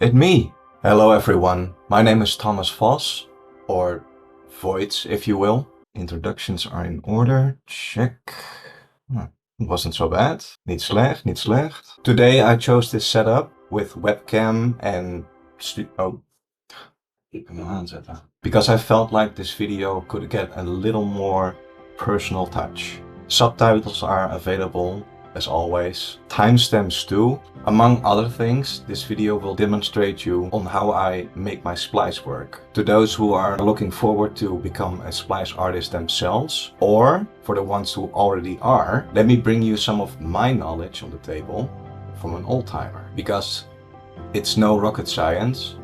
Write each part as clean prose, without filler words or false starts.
It's me! Hello everyone, my name is Thomas Vos, or VIII if you will. Introductions are in order, check. It wasn't so bad. Niet slecht, niet slecht. Today I chose this setup with webcam and because I felt like this video could get a little more personal touch. Subtitles are available, as always. Timestamps too. Among other things, this video will demonstrate you on how I make my splice work. To those who are looking forward to become a splice artist themselves, or for the ones who already are, let me bring you some of my knowledge on the table from an old-timer. Because it's no rocket science,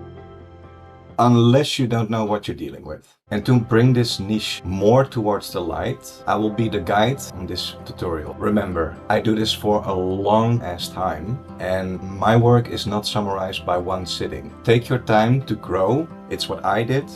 unless you don't know what you're dealing with. And to bring this niche more towards the light, I will be the guide on this tutorial. Remember, I do this for a long ass time, and my work is not summarized by one sitting. Take your time to grow. It's what I did.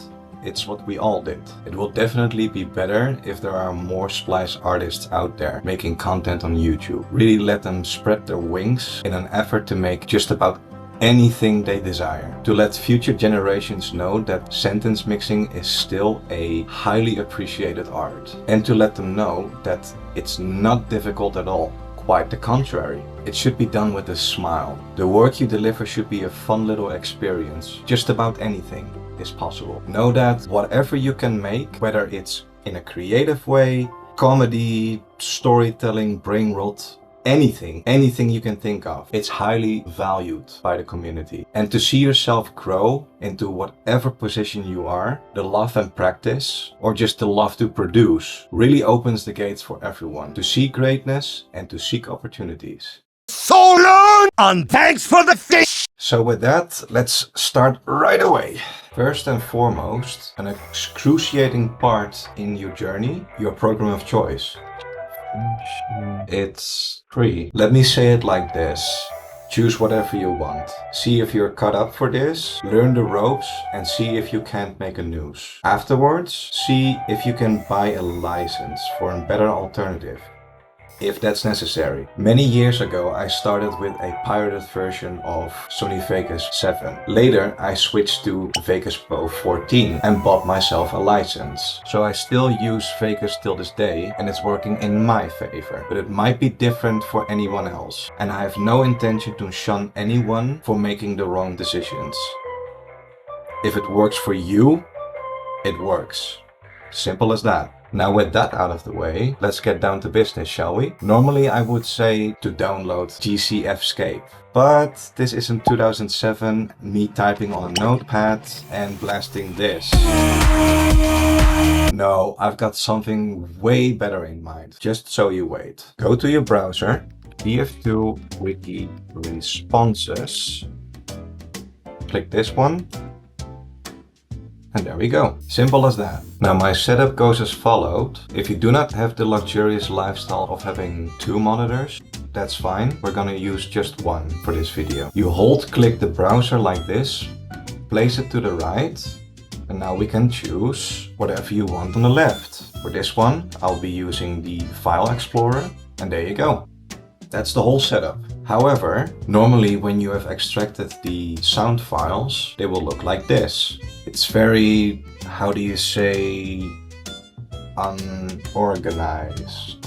It's what we all did. It will definitely be better if there are more splice artists out there making content on YouTube. Really let them spread their wings in an effort to make just about anything they desire. To let future generations know that sentence mixing is still a highly appreciated art. And to let them know that it's not difficult at all. Quite the contrary. It should be done with a smile. The work you deliver should be a fun little experience. Just about anything is possible. Know that whatever you can make, whether it's in a creative way, comedy, storytelling, brain rot, anything you can think of, it's highly valued by the community. And to see yourself grow into whatever position you are, the love and practice, or just the love to produce, really opens the gates for everyone to see greatness and to seek opportunities. So long, and thanks for the fish! So with that, let's start right away. First and foremost, an excruciating part in your journey, your program of choice. It's free. Let me say it like this. Choose whatever you want. See if you're cut up for this, learn the ropes, and see if you can't make a noose. Afterwards, see if you can buy a license for a better alternative, if that's necessary. Many years ago, I started with a pirated version of Sony Vegas 7. Later, I switched to Vegas Pro 14 and bought myself a license. So I still use Vegas till this day, and it's working in my favor. But it might be different for anyone else. And I have no intention to shun anyone for making the wrong decisions. If it works for you, it works. Simple as that. Now with that out of the way, let's get down to business, shall we? Normally I would say to download GCFScape, but this isn't 2007, me typing on a notepad and blasting this. No, I've got something way better in mind, just so you wait. Go to your browser, TF2 Wiki responses, click this one, and there we go. Simple as that. Now my setup goes as followed. If you do not have the luxurious lifestyle of having two monitors, that's fine. We're gonna use just one for this video. You hold-click the browser like this, place it to the right, and now we can choose whatever you want on the left. For this one, I'll be using the File Explorer, and there you go. That's the whole setup. However, normally when you have extracted the sound files, they will look like this. It's very, how do you say, unorganized.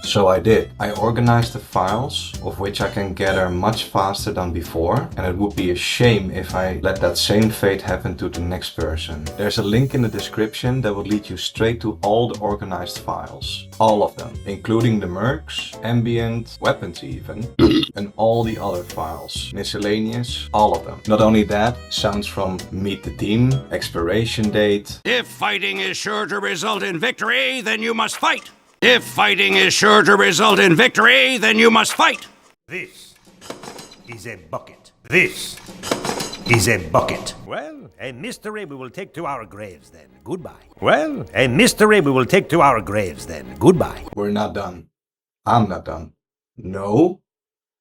So I did. I organized the files, of which I can gather much faster than before, and it would be a shame if I let that same fate happen to the next person. There's a link in the description that will lead you straight to all the organized files. All of them, including the mercs, ambient, weapons even, and all the other files. Miscellaneous, all of them. Not only that, sounds from Meet the Team, expiration date. If fighting is sure to result in victory, then you must fight. If fighting is sure to result in victory, then you must fight. This is a bucket. This is a bucket. Well, a mystery we will take to our graves then. Goodbye. Well, a mystery we will take to our graves then. Goodbye. We're not done. I'm not done. No,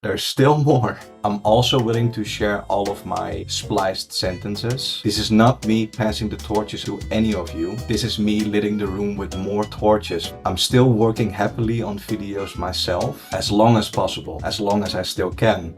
There's still more. I'm also willing to share all of my spliced sentences. This is not me passing the torches to any of you. This is me lighting the room with more torches. I'm still working happily on videos myself, as long as possible, as long as I still can,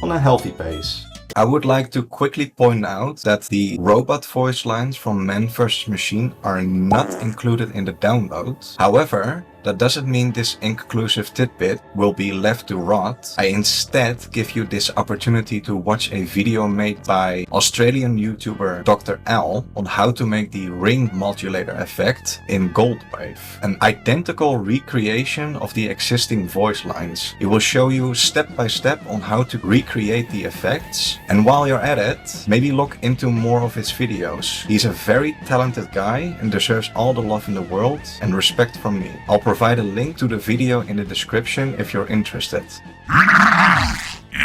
on a healthy pace. I would like to quickly point out that the robot voice lines from Man vs. Machine are not included in the download. However, that doesn't mean this inconclusive tidbit will be left to rot. I instead give you this opportunity to watch a video made by Australian YouTuber Dr. L on how to make the ring modulator effect in Goldwave. An identical recreation of the existing voice lines. It will show you step by step on how to recreate the effects. And while you're at it, maybe look into more of his videos. He's a very talented guy and deserves all the love in the world and respect from me. I'll provide a link to the video in the description if you're interested.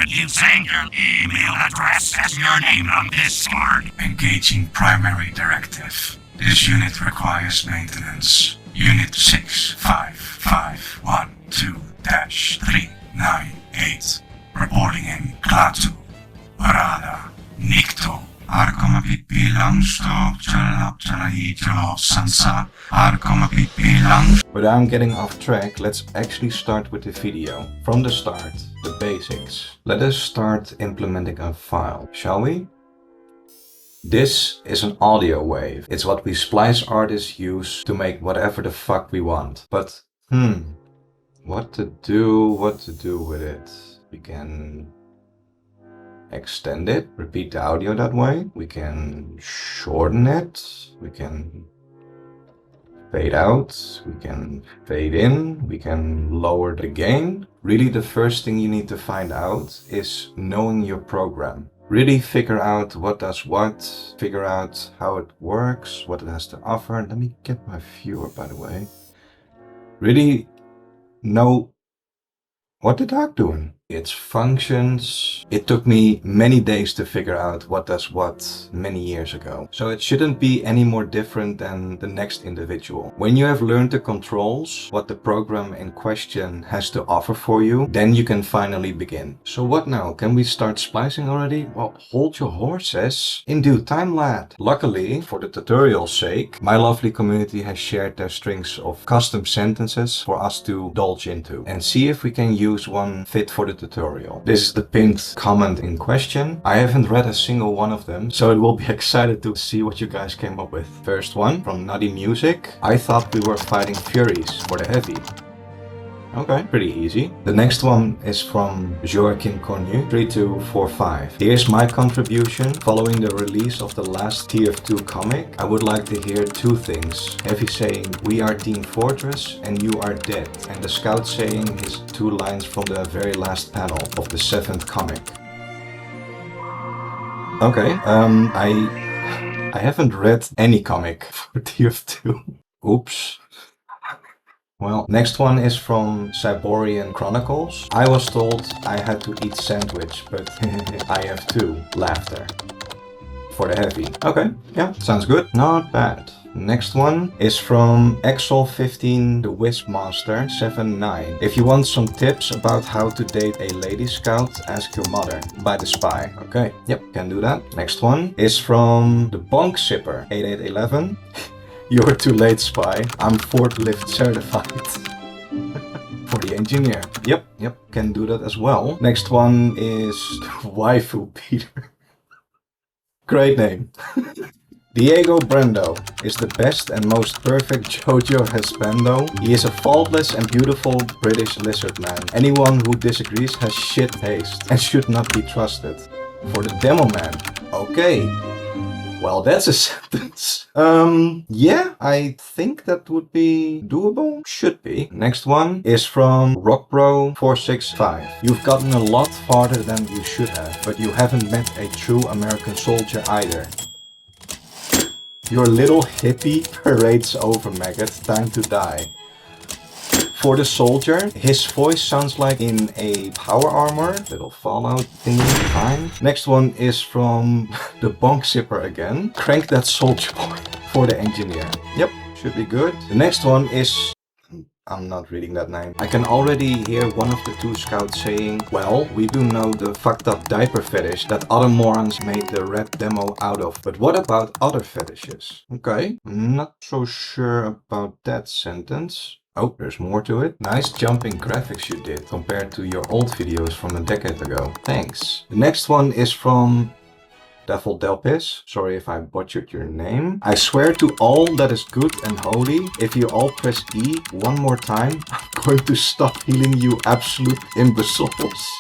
You send your email address as your name on Discord. Engaging primary directive. This unit requires maintenance. Unit 65512-398. Reporting in Klaatu. Parada. Nikto. But I'm getting off track. Let's actually start with the video. From the start, the basics. Let us start implementing a file, shall we? This is an audio wave. It's what we Splice artists use to make whatever the fuck we want. But, what to do with it? We can extend it, repeat the audio that way. We can shorten it. We can fade out. We can fade in. We can lower the gain. Really, the first thing you need to find out is knowing your program. Really figure out what does what, figure out how it works, what it has to offer. Let me get my viewer, by the way. Really know what the dog doing. Its functions. It took me many days to figure out what does what many years ago. So it shouldn't be any more different than the next individual. When you have learned the controls, what the program in question has to offer for you, then you can finally begin. So what now? Can we start splicing already? Well, hold your horses. In due time, lad. Luckily, for the tutorial's sake, my lovely community has shared their strings of custom sentences for us to indulge into and see if we can use one fit for the tutorial. This is the pinned comment in question. I haven't read a single one of them, so it will be excited to see what you guys came up with. First one from Nutty Music. I thought we were fighting Furies for the heavy. Okay, pretty easy. The next one is from Joachim Cornu, 3245. Here's my contribution. Following the release of the last TF2 comic, I would like to hear two things. Heavy saying, "We are Team Fortress and you are dead." And the Scout saying his two lines from the very last panel of the 7th comic. Okay, I haven't read any comic for TF2. Oops. Well, next one is from Cyborian Chronicles. I was told I had to eat sandwich, but I have two. Laughter. For the heavy. Okay, yeah, sounds good. Not bad. Next one is from Exol15 the Wisp Master 79. If you want some tips about how to date a lady scout, ask your mother. By the Spy. Okay, yep, can do that. Next one is from the Bonk Sipper 8811. You're too late, Spy. I'm forklift certified. For the engineer. Yep, can do that as well. Next one is Waifu Peter. Great name. Diego Brando is the best and most perfect Jojo Husbando. He is a faultless and beautiful British lizard man. Anyone who disagrees has shit taste and should not be trusted. For the Demo Man. Okay. Well, that's a sentence. Yeah, I think that would be doable. Should be. Next one is from Rockbro465. You've gotten a lot farther than you should have, but you haven't met a true American soldier either. Your little hippie parade's over, maggot. Time to die. For the soldier, his voice sounds like in a power armor. Little Fallout thingy, fine. Next one is from the Bonk Sipper again. Crank that soldier boy. For the engineer. Yep, should be good. The next one is I'm not reading that name. I can already hear one of the two scouts saying, well, we do know the fucked up diaper fetish that other morons made the red demo out of. But what about other fetishes? Okay, I'm not so sure about that sentence. Oh, there's more to it. Nice jumping graphics you did compared to your old videos from a decade ago. Thanks. The next one is from Devil Delpis, sorry if I butchered your name. I swear to all that is good and holy, if you all press E one more time, I'm going to stop healing you absolute imbeciles.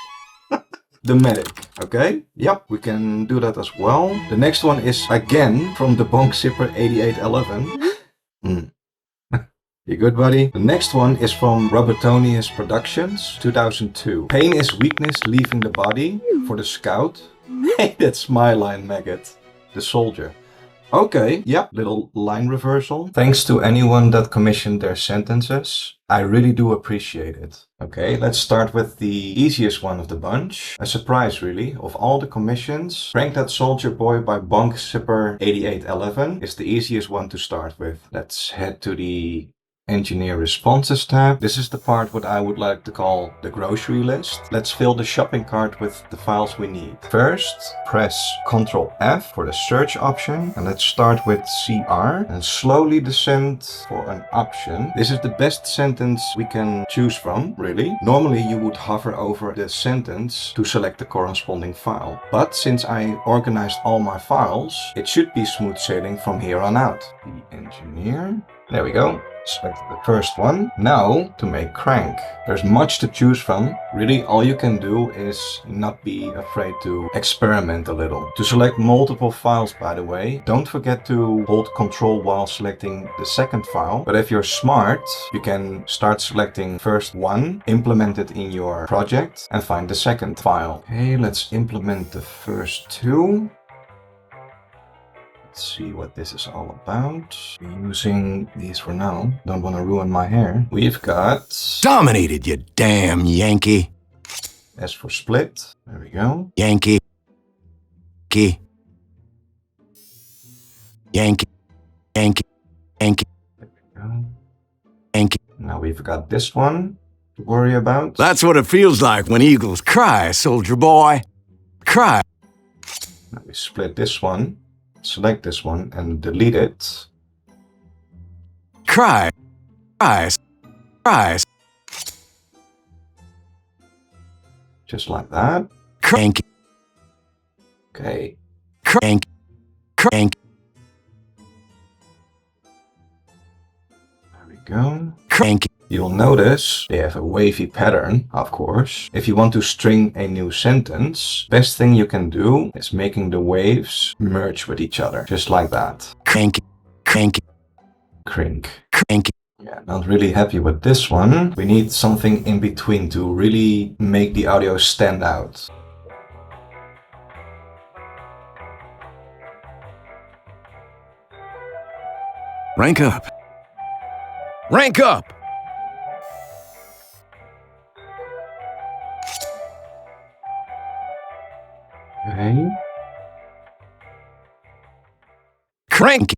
The medic, okay? Yep, we can do that as well. The next one is again from the Bonk Zipper 8811. You good, buddy? The next one is from Robertonius Productions, 2002. Pain is weakness leaving the body for the scout. Hey, that's my line, maggot. The soldier. Okay, yep, little line reversal. Thanks to anyone that commissioned their sentences. I really do appreciate it. Okay, let's start with the easiest one of the bunch. A surprise, really. Of all the commissions, Prank That Soldier Boy by Bonk Zipper 8811 is the easiest one to start with. Let's head to the Engineer Responses tab. This is the part what I would like to call the grocery list. Let's fill the shopping cart with the files we need. First, press Ctrl F for the search option and let's start with CR and slowly descend for an option. This is the best sentence we can choose from, really. Normally you would hover over the sentence to select the corresponding file. But since I organized all my files, it should be smooth sailing from here on out. The engineer. There we go. Select the first one. Now to make crank. There's much to choose from. Really all you can do is not be afraid to experiment a little. To select multiple files, by the way, don't forget to hold Ctrl while selecting the second file. But if you're smart, you can start selecting first one, implement it in your project and find the second file. Okay, let's implement the first two. Let's see what this is all about. We're using these for now. Don't want to ruin my hair. We've got Dominated, you damn Yankee. S for split. There we go. Yankee. Yankee. Yankee. Yankee. Yankee. There we go. Yankee. Now we've got this one to worry about. That's what it feels like when eagles cry, soldier boy. Cry. Now we split this one. Select this one and delete it. Cry. Cries. Cries. Just like that. Crank. Okay. Crank. Crank. There we go. Crank. You'll notice they have a wavy pattern, of course. If you want to string a new sentence, best thing you can do is making the waves merge with each other. Just like that. Crank. Crank. Crink. Crank. Yeah, not really happy with this one. We need something in between to really make the audio stand out. Rank up. Rank up. Okay. Crank.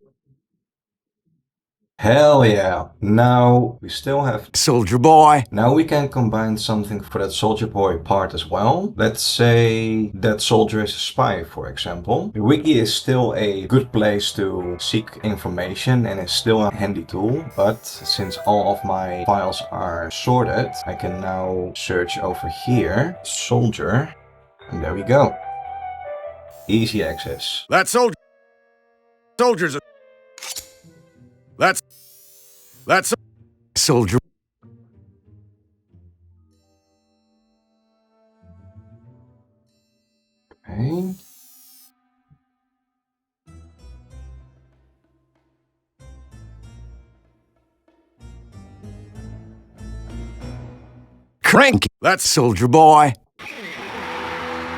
Hell yeah. Now we still have... Soldier boy. Now we can combine something for that soldier boy part as well. Let's say that soldier is a spy, for example. The wiki is still a good place to seek information and is still a handy tool. But since all of my files are sorted, I can now search over here, soldier, and there we go. Easy access. That soldier's a... That's soldier. Okay. Crank. That's soldier boy.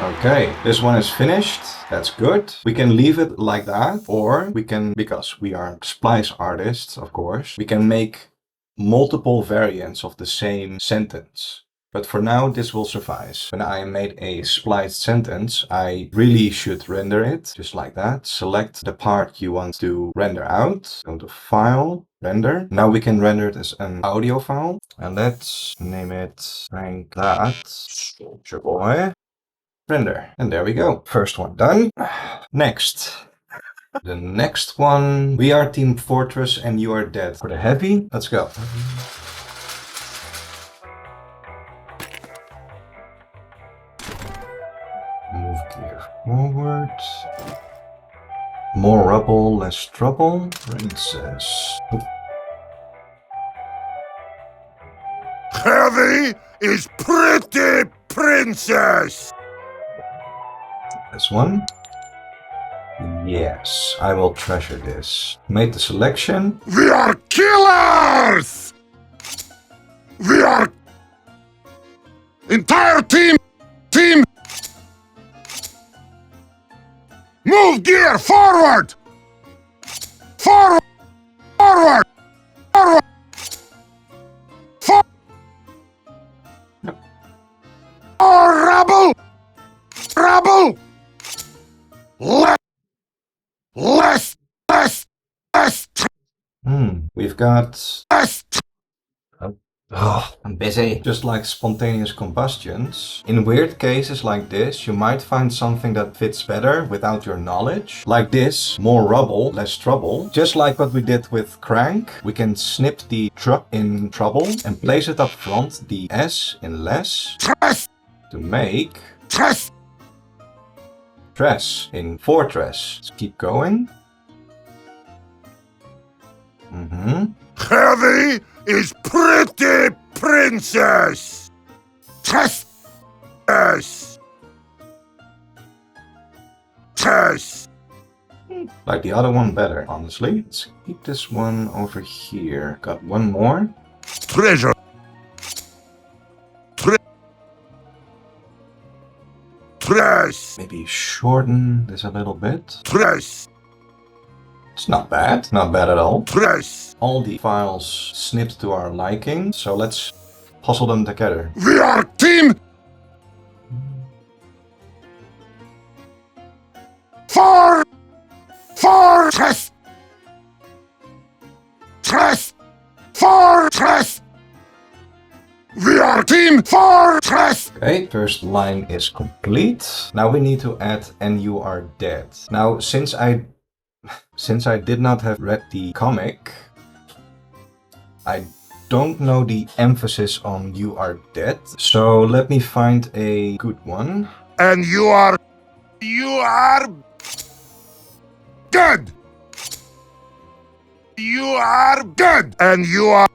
Okay, this one is finished. That's good. We can leave it like that, or we can, because we are splice artists, of course, we can make multiple variants of the same sentence. But for now, this will suffice. When I made a spliced sentence, I really should render it just like that. Select the part you want to render out. Go to File, render. Now we can render it as an audio file. And let's name it like that. Soldier boy. Render. And there we go. First one done. Next. The next one. We are Team Fortress and you are dead. For the heavy, let's go. Move gear forward. More rubble, less trouble. Princess. Heavy is pretty, princess! This one. Yes, I will treasure this. Made the selection. We are killers! We are... Entire team! Move gear forward! Forward! Forward! Forward! Oh, rubble! Rubble! Less! We've got... Less! Oh, I'm busy. Just like spontaneous combustions. In weird cases like this, you might find something that fits better without your knowledge. Like this, more rubble, less trouble. Just like what we did with crank, we can snip the tr in trouble and place it up front, the S in less, to make tress in fortress. Let's keep going. Heavy is pretty, princess! Tress! Like the other one better, honestly. Let's keep this one over here. Got one more. Treasure! Press! Maybe shorten this a little bit. Press! It's not bad. Not bad at all. Press! All the files snipped to our liking, so let's puzzle them together. We are team! Fortress! Fortress! We are Team Fortress! Okay, first line is complete. Now we need to add and you are dead. Now, since I did not have read the comic, I don't know the emphasis on you are dead. So let me find a good one. And you are dead! You are dead! And you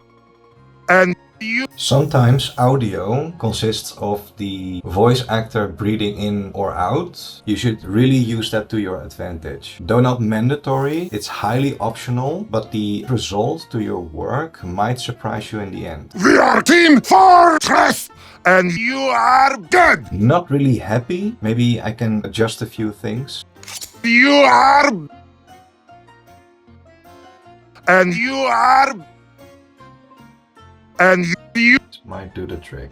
Sometimes audio consists of the voice actor breathing in or out. You should really use that to your advantage. Though not mandatory, it's highly optional, but the result to your work might surprise you in the end. We are Team Fortress! And you are dead! Not really happy. Maybe I can adjust a few things. You are... And you are... And you Might do the trick.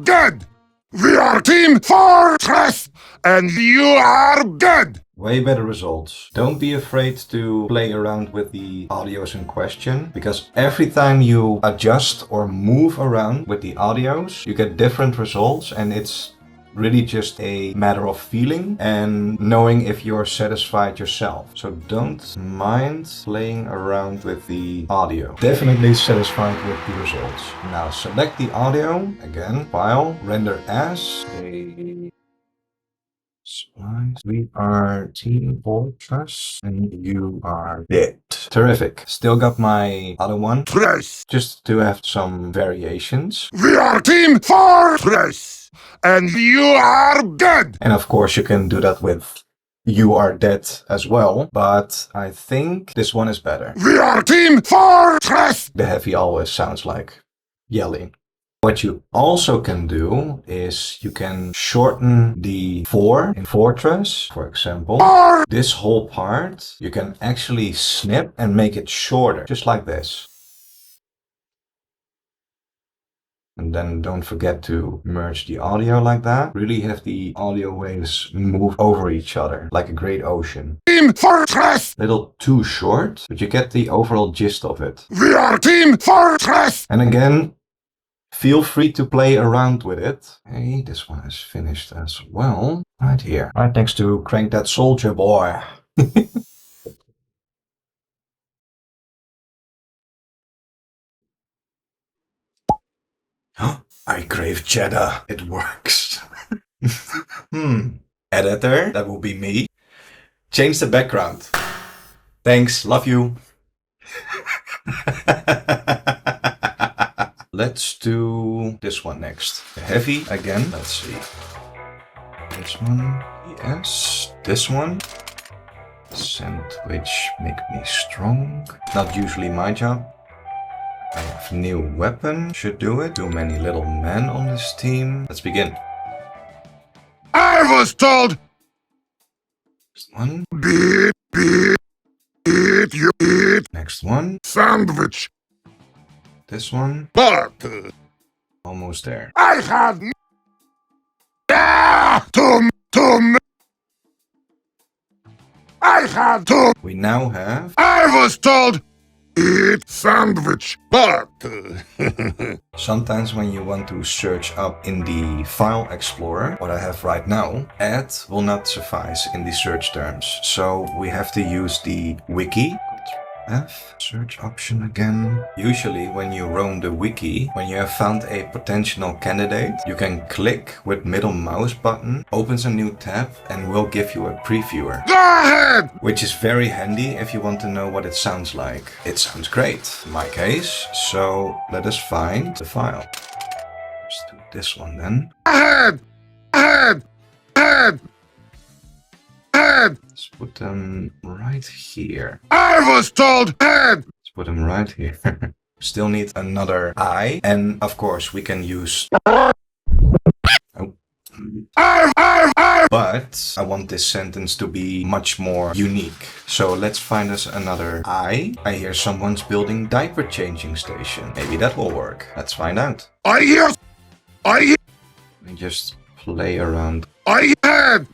dead! We are Team Fortress! And you are dead! Way better results. Don't be afraid to play around with the audios in question, because every time you adjust or move around with the audios, you get different results, and it's really just a matter of feeling and knowing if you're satisfied yourself. So don't mind playing around with the audio. Definitely satisfied with the results. Now select the audio, again, file, render as a Splice. We are Team Fortress and you are dead. Terrific. Still got my other one. Press! Just to have some variations. We are Team Fortress! And you are dead! And of course you can do that with you are dead as well. But I think this one is better. We are Team Fortress! The heavy always sounds like yelling. What you also can do is you can shorten the for in Fortress, for example. This whole part you can actually snip and make it shorter, just like this. And then don't forget to merge the audio like that. Really have the audio waves move over each other like a great ocean. Team Fortress! Little too short, but you get the overall gist of it. We are Team Fortress! And again, feel free to play around with it. Hey, this one is finished as well. Right here. Right next to Crank That Soldier Boy. I crave cheddar. It works. Editor, that will be me. Change the background. Thanks, love you. Let's do this one next. Heavy again. Let's see. This one. Yes. This one. Sandwich make me strong. Not usually my job. I have new weapon. Should do it. Too many little men on this team. Let's begin. I was told. Next one. Beat, you eat. Next one. Sandwich. This one. But Almost there. I had I had to. We now have. I was told. Eat sandwich, but Sometimes when you want to search up in the file explorer, what I have right now, add will not suffice in the search terms. So we have to use the Wiki. F, search option again. Usually when you roam the wiki, when you have found a potential candidate, you can click with middle mouse button, opens a new tab and will give you a previewer. go ahead. Which is very handy if you want to know what it sounds like. It sounds great in my case, so let us find the file. Let's do this one then. Ahead. Let's put them right here. I was told head. Let's put them right here. Still need another I, and of course we can use... Oh. But I want this sentence to be much more unique. So let's find us another I. I hear someone's building diaper changing station. Maybe that will work. Let's find out. I hear. Let me just play around. I had.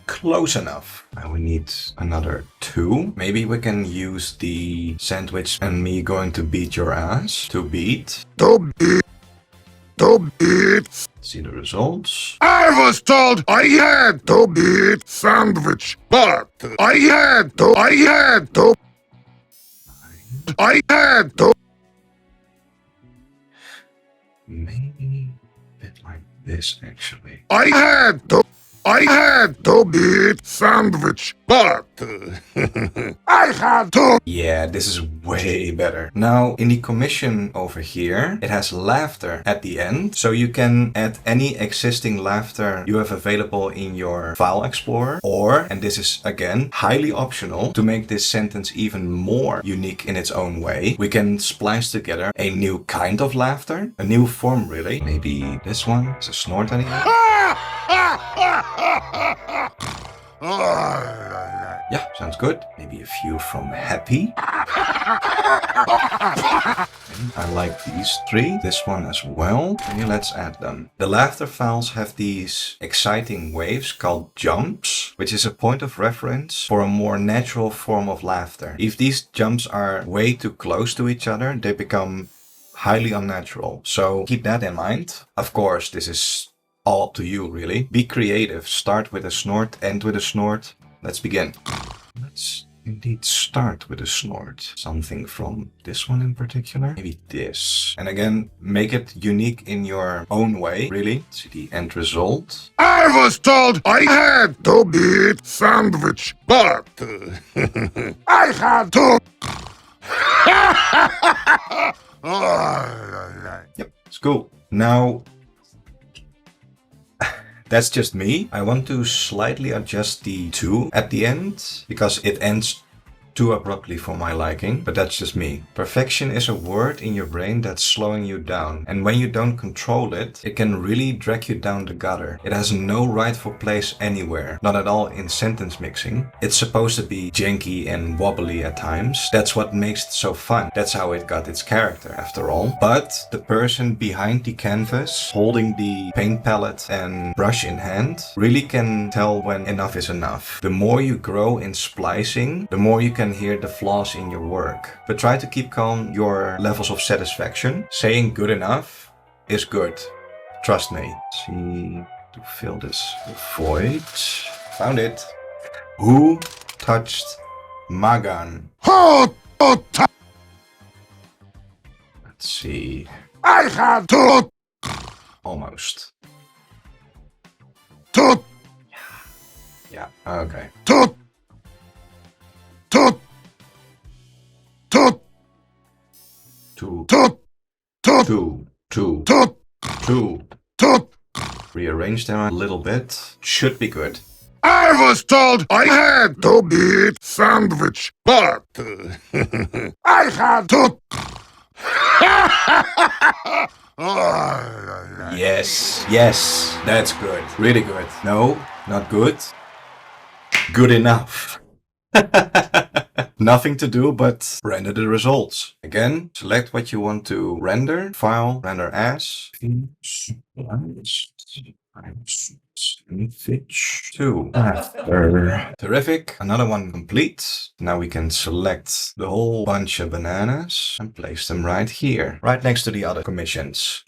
Close enough. Now we need another 2. Maybe we can use the sandwich and me going to beat your ass. To beat. To beat. See the results. I was told I had to beat sandwich, but I had to. Maybe a bit like this actually. I had to beat sandwich, but I had to. Yeah, this is way better. Now, in the commission over here, it has laughter at the end. So you can add any existing laughter you have available in your file explorer. Or, and this is again, highly optional, to make this sentence even more unique in its own way, we can splice together a new kind of laughter, a new form really. Maybe this one is a snort anyway. Yeah, sounds good. Maybe a few from happy. I like these 3. This one as well. Okay, let's add them. The laughter files have these exciting waves called jumps, which is a point of reference for a more natural form of laughter. If these jumps are way too close to each other, they become highly unnatural. So keep that in mind. Of course, this is all up to you, really. Be creative. Start with a snort, end with a snort. Let's begin. Let's indeed start with a snort. Something from this one in particular. Maybe this. And again, make it unique in your own way, really. See the end result. I was told I had to beat sandwich, but I had to. Yep, it's cool. Now, that's just me. I want to slightly adjust the 2 at the end because it ends too abruptly for my liking, but that's just me. Perfection is a word in your brain that's slowing you down, and when you don't control it, it can really drag you down the gutter. It has no rightful place anywhere, not at all in sentence mixing. It's supposed to be janky and wobbly at times. That's what makes it so fun. That's how it got its character, after all. But the person behind the canvas, holding the paint palette and brush in hand, really can tell when enough is enough. The more you grow in splicing, the more you can hear the flaws in your work. But try to keep calm your levels of satisfaction. Saying good enough is good. Trust me. Let's see, to fill this void. Found it. Who touched Magan? Let's see. I had to. Almost. To. Yeah, okay. To. To. To. Two. To. To. Two. Two. To. Two. To. Rearrange them a little bit. Should be good. I was told I had to eat sandwich, but I had to. Yes, yes, that's good. Really good. No, not good. Good enough. Nothing to do but render the results. Again, select what you want to render. File, render as. Fitch 2. After. Terrific. Another one complete. Now we can select the whole bunch of bananas and place them right here, right next to the other commissions.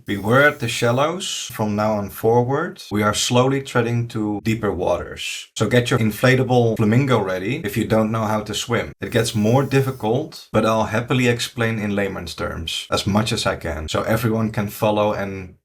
We were at the shallows. From now on forward, we are slowly treading to deeper waters. So get your inflatable flamingo ready if you don't know how to swim. It gets more difficult, but I'll happily explain in layman's terms as much as I can, so everyone can follow and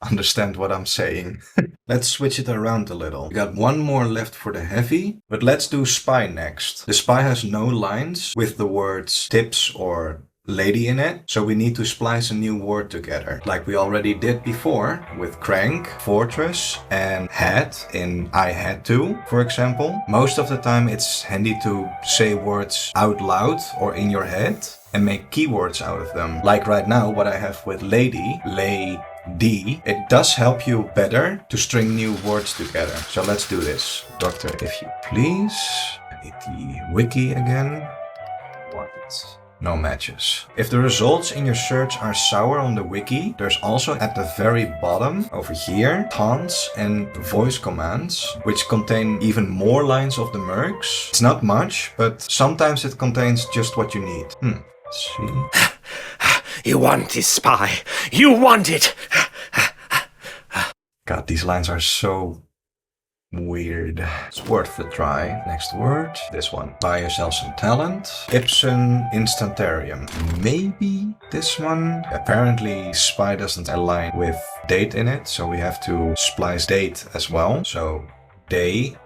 understand what I'm saying. Let's switch it around a little. We got one more left for the heavy, but let's do spy next. The spy has no lines with the words tips or lady in it, so we need to splice a new word together, like we already did before with crank, fortress, and had in I had to, for example. Most of the time it's handy to say words out loud or in your head and make keywords out of them. Like right now what I have with lady, lay, D. It does help you better to string new words together. So let's do this. Doctor, if you please. I need the wiki again. What? No matches. If the results in your search are sour on the wiki, there's also at the very bottom over here taunts and voice commands, which contain even more lines of the mercs. It's not much, but sometimes it contains just what you need. Let's see. You want this, spy. You want it. God, these lines are so weird. It's worth a try. Next word. This one. Buy yourself some talent. Ipsen Instantarium. Maybe this one. Apparently spy doesn't align with date in it, so we have to splice date as well. So day.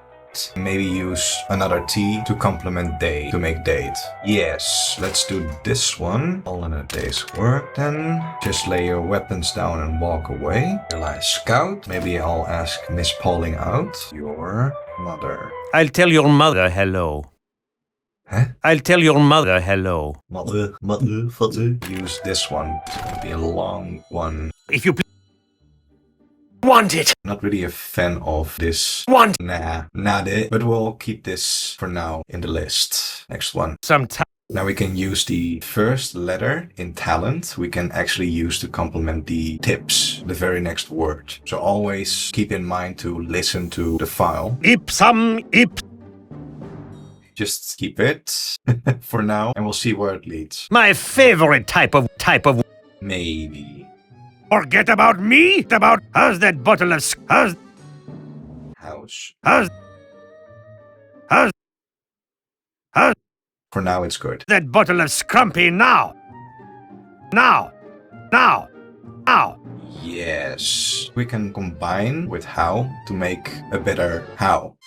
Maybe use another T to complement day to make date. Yes, let's do this one. All in a day's work then. Just lay your weapons down and walk away. Realize scout. Maybe I'll ask Miss Pauling out. Your mother. I'll tell your mother hello. Huh? I'll tell your mother hello. Mother. Use this one. It's gonna be a long one. If you want it. Not really a fan of this. Want. Not it. But we'll keep this for now in the list. Next one. Now we can use the first letter in talent. We can actually use to complement the tips, the very next word. So always keep in mind to listen to the file. Just keep it for now and we'll see where it leads. My favorite type of. Maybe. Forget about me? About how's that bottle of how's For now it's good. that bottle of scrumpy now? Yes. We can combine with how to make a better how.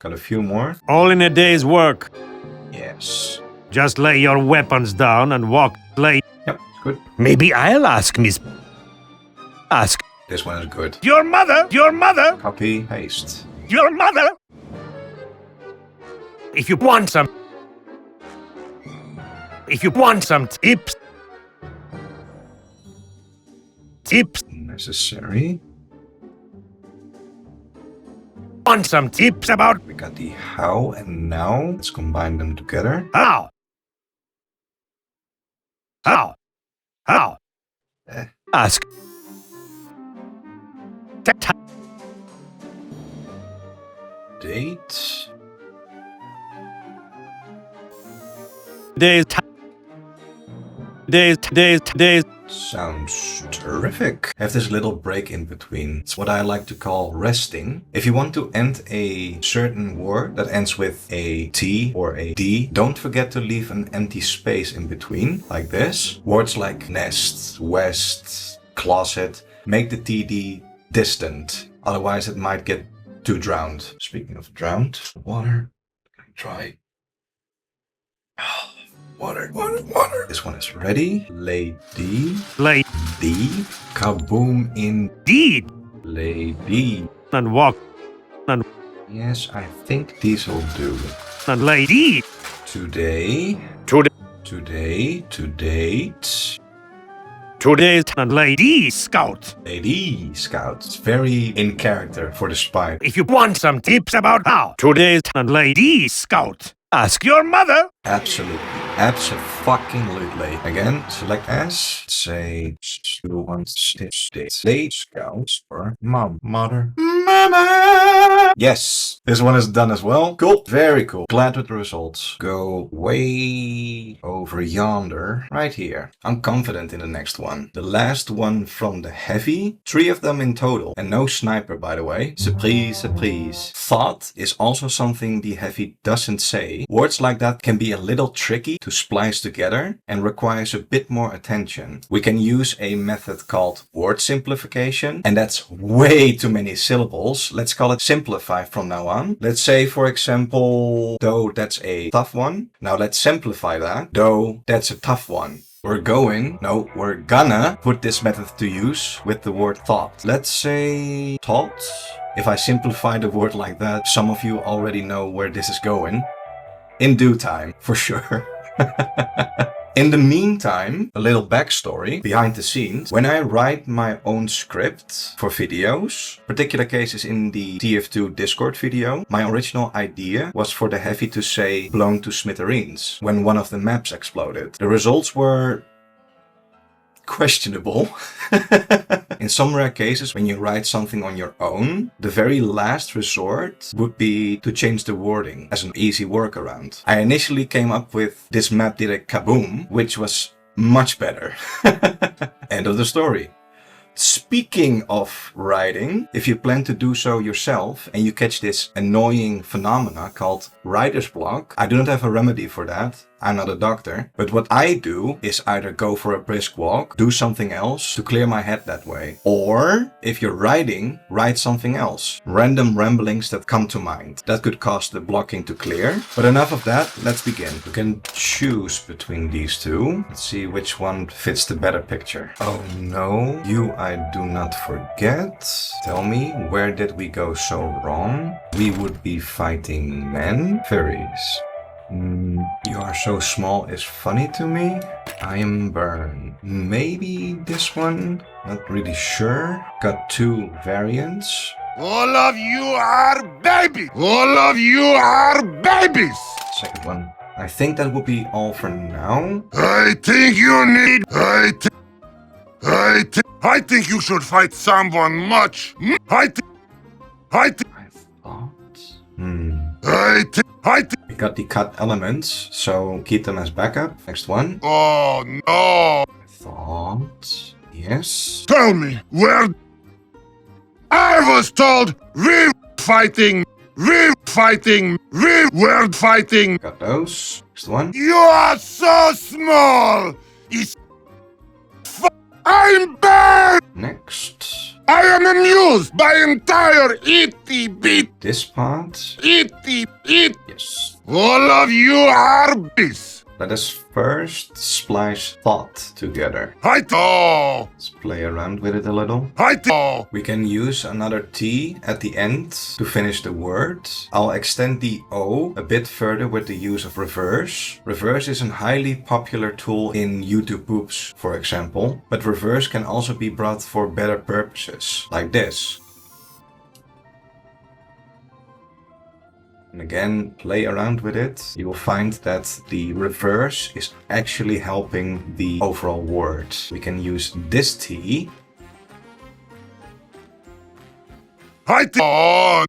Got a few more. All in a day's work. Yes. Just lay your weapons down and walk. Yep, good. Maybe I'll ask Miss. This one is good. Your mother. Copy, paste. Your mother. If you want some. If you want some tips. Necessary. Want some tips about We got the how and now. Let's combine them together. how? Ask. Date. Days. Sounds terrific. Have this little break in between. It's what I like to call resting. If you want to end a certain word that ends with a T or a D, don't forget to leave an empty space in between, like this. Words like nest, west, closet, make the TD distant. Otherwise it might get too drowned. Speaking of drowned, water. Try. Water. This one is ready. Lady. Kaboom indeed. Lady. And walk. Yes, I think these will do. And lady. Today. To date. Today's and lady scout. Lady Scout. It's very in character for the spy. If you want some tips about how today's and lady scout, ask your mother. Absolutely. Absolutely. Again, select as. Say, you want Lady Scouts or mom. Mother. Mama! Yes, this one is done as well. Cool. Very cool. Glad with the results. Go way over yonder. Right here. I'm confident in the next one. The last one from the heavy. 3 of them in total. And no sniper, by the way. Surprise. Thought is also something the heavy doesn't say. Words like that can be a little tricky to splice together and requires a bit more attention. We can use a method called word simplification, and that's way too many syllables. Let's call it simplify from now on. Let's say, for example, though that's a tough one. Now let's simplify that. Though that's a tough one. We're gonna put this method to use with the word thought. Let's say thought. If I simplify the word like that, some of you already know where this is going. In due time, for sure. In the meantime, a little backstory behind the scenes. When I write my own script for videos, particular cases in the TF2 Discord video, my original idea was for the heavy to say blown to smithereens when one of the maps exploded. The results were questionable. In some rare cases, when you write something on your own, the very last resort would be to change the wording as an easy workaround. I initially came up with this map did a kaboom, which was much better. End of the story. Speaking of writing, if you plan to do so yourself and you catch this annoying phenomena called writer's block, I do not have a remedy for that. I'm not a doctor, but what I do is either go for a brisk walk, do something else to clear my head that way. Or, if you're writing, write something else. Random ramblings that come to mind. That could cause the blocking to clear. But enough of that, let's begin. You can choose between these two. Let's see which one fits the better picture. Oh no, you I do not forget. Tell me, where did we go so wrong? We would be fighting men? Fairies. You are so small is funny to me. I am Burn. Maybe this one? Not really sure. Got 2 variants. All of you are babies! All of you are babies! Second one. I think that would be all for now. I think you need... I think you should fight someone much... I thought... We got the cut elements, so keep them as backup. Next one. Oh no! Thought. Yes. Tell me, where... I was told word fighting. Got those. Next one. You are so small! I'm bad! Next. I am amused by entire itty bit. This part. Itty bit. Yes. All of you are bees. Let us first splice thought together. Hi-to! Let's play around with it a little. Hi-to! We can use another T at the end to finish the word. I'll extend the O a bit further with the use of reverse. Reverse is a highly popular tool in YouTube poops, for example, but reverse can also be brought for better purposes, like this. And again, play around with it. You will find that the reverse is actually helping the overall word. We can use this T. Hi-to!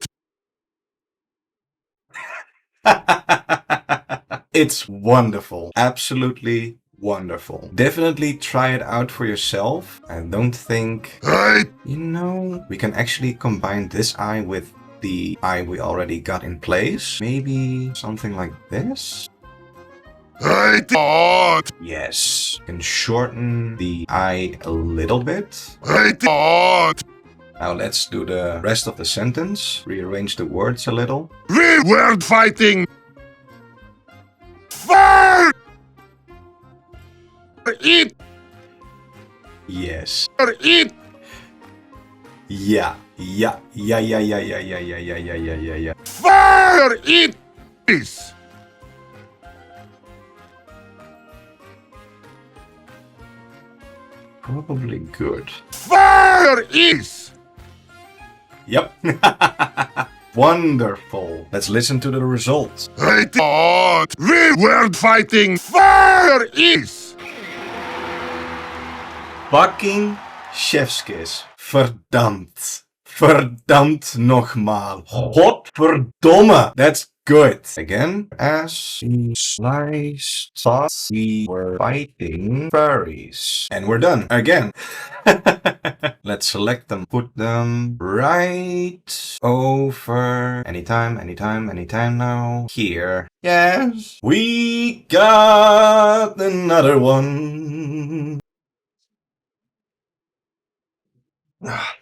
It's wonderful. Absolutely wonderful. Definitely try it out for yourself. I don't think... Hi! You know, we can actually combine this eye with the eye we already got in place. Maybe something like this? Hi-to! Yes. You can shorten the eye a little bit. Hi-to! Now let's do the rest of the sentence. Rearrange the words a little. Word fighting! Fire! Eat! Yes. Eat! Yeah. Yeah. Fire! Eat! This! Probably good. Fire is! Yep. Wonderful. Let's listen to the results. Word fighting! Fire is! Fucking chefskiss. Verdammt. Verdammt nogmaal. Godverdomme. That's good. Again, as we sliced thought, we were fighting furries. And we're done. Again. Let's select them. Put them right over. Anytime now. Here. Yes. We got another one.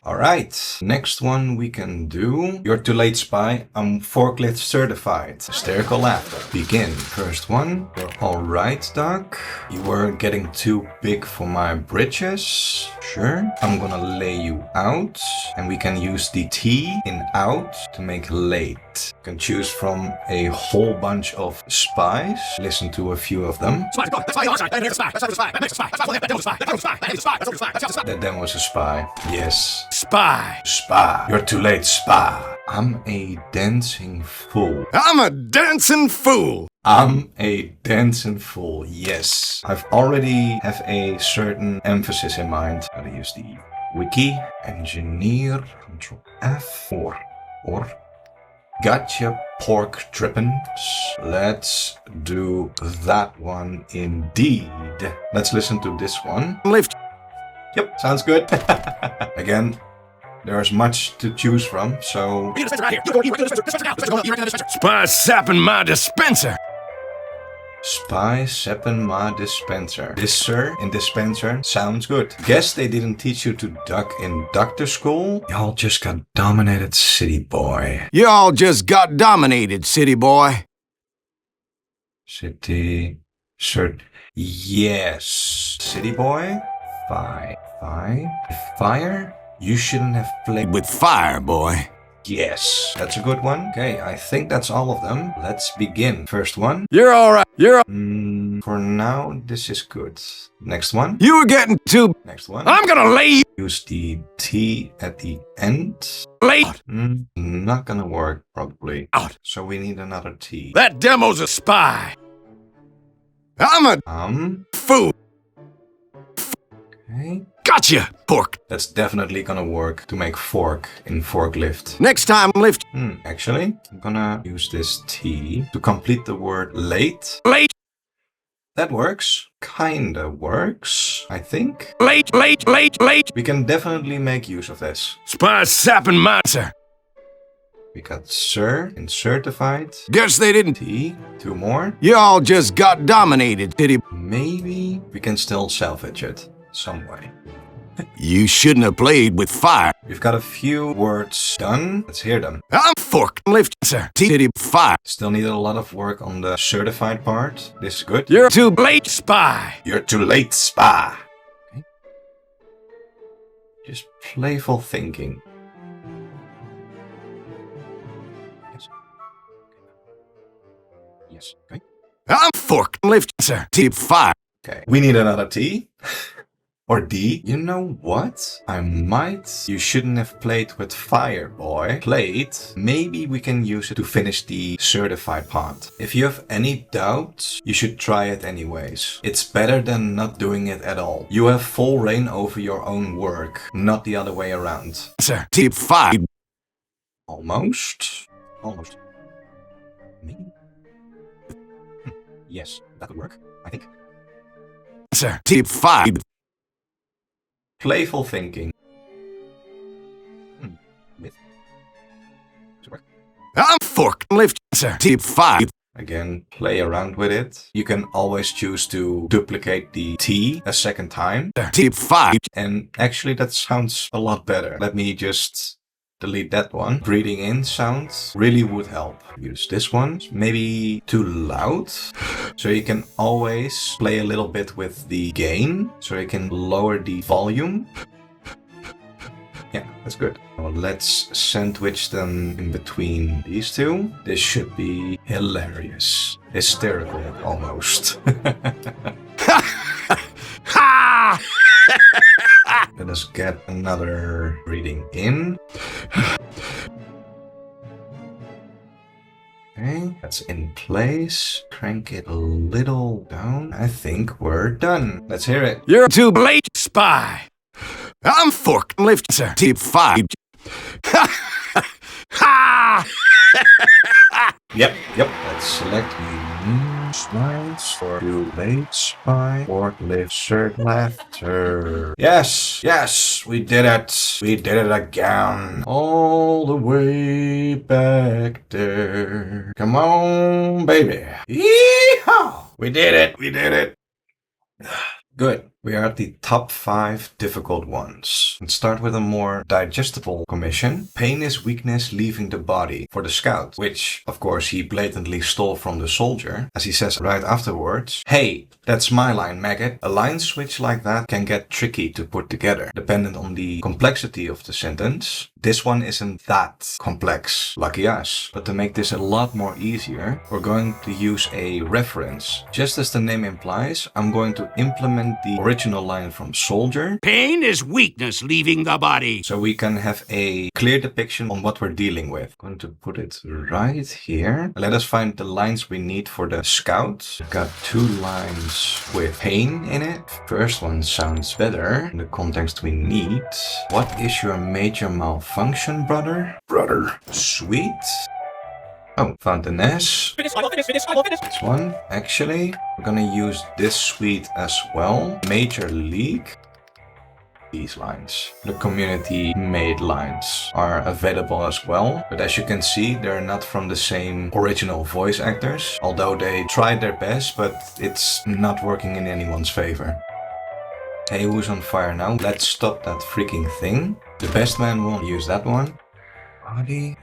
Alright, next one we can do. You're too late, Spy. I'm forklift certified. Hysterical laughter. Begin. First one. Alright, Doc. You were getting too big for my britches. Sure. I'm gonna lay you out. And we can use the T in out to make late. You can choose from a whole bunch of spies. Listen to a few of them. That then was a spy. Yes. Spy. Spy. You're too late, spy. I'm a dancing fool. I'm a dancing fool. I'm a dancing fool. Yes. I've already have a certain emphasis in mind. How to use the Wiki. Engineer. Control F. Or. Gotcha, pork drippings. Let's do that one indeed. Let's listen to this one. Lift. Yep, sounds good. Again, there's much to choose from, so... Spy sapping my dispenser. Spy sapping my dispenser. This, sir, in dispenser, sounds good. Guess they didn't teach you to duck in doctor school? Y'all just got dominated, city boy. Y'all just got dominated, city boy. City... Yes. City boy? Fire? You shouldn't have played With fire, boy. Yes, that's a good one. Okay, I think that's all of them. Let's begin. First one. You're alright. For now, this is good. Next one. You were getting too... Next one. I'm gonna lay you... Use the T at the end. Late. Not gonna work, probably. Out. So we need another T. That demo's a spy. I'm a fool. Okay. Gotcha, pork. That's definitely gonna work to make fork in forklift. Next time, lift. Actually, I'm gonna use this T to complete the word late. Late. That works. Kinda works, I think. Late. We can definitely make use of this. Spy sapping my sir. We got sir in certified. Guess they didn't. T, two more. Y'all just got dominated, city. Maybe we can still salvage it some way. You shouldn't have played with fire. We've got a few words done. Let's hear them. I'm fork lift, sir. Fire. Still need a lot of work on the certified part. This is good. You're too late, spy. You're too late, spa. Okay. Just playful thinking. Yes. Yes. Okay. I'm fork lift, sir. Fire. Okay. We need another T. Or D. You know what? You shouldn't have played with fire, boy. Played. Maybe we can use it to finish the certified part. If you have any doubts, you should try it anyways. It's better than not doing it at all. You have full reign over your own work, not the other way around. Sir, fire. Almost. Almost. Maybe. Yes, that would work, I think. Sir, fire. Playful thinking. With. I'm fork lift, sir. Fire. Again, play around with it. You can always choose to duplicate the T a second time. Fire. And actually that sounds a lot better. Let me just delete that one. Breathing in sounds really would help. Use this one. Maybe too loud. So you can always play a little bit with the gain. So you can lower the volume. Yeah, that's good. Well, let's sandwich them in between these two. This should be hilarious. Hysterical, almost. Let us get another breathing in. Okay, that's in place. Crank it a little down. I think we're done. Let's hear it. You're too late, spy. I'm fork lift, sir. Fire. Yep. Let's select the new slides for too late, spy, forklift, Spliced Laughter. Yes, we did it. We did it again. All the way back there. Come on, baby. Yeehaw! We did it. Good. We are at the top 5 difficult ones. Let's start with a more digestible commission. Pain is weakness leaving the body for the scout, which, of course, he blatantly stole from the soldier, as he says right afterwards, "Hey, that's my line, maggot." A line switch like that can get tricky to put together, dependent on the complexity of the sentence. This one isn't that complex, lucky us. But to make this a lot more easier, we're going to use a reference. Just as the name implies, I'm going to implement the original line from soldier. Pain is weakness leaving the body. So we can have a clear depiction on what we're dealing with. I'm going to put it right here. Let us find the lines we need for the scout. We've got 2 lines with pain in it. First one sounds better in the context we need. What is your major malfunction, brother? Sweet. Oh, found an S. This one. Actually, we're gonna use this suite as well. Major leak. These lines. The community made lines are available as well. But as you can see, they're not from the same original voice actors. Although they tried their best, but it's not working in anyone's favor. Hey, who's on fire now? Let's stop that freaking thing. The best man won't use that one. Everybody.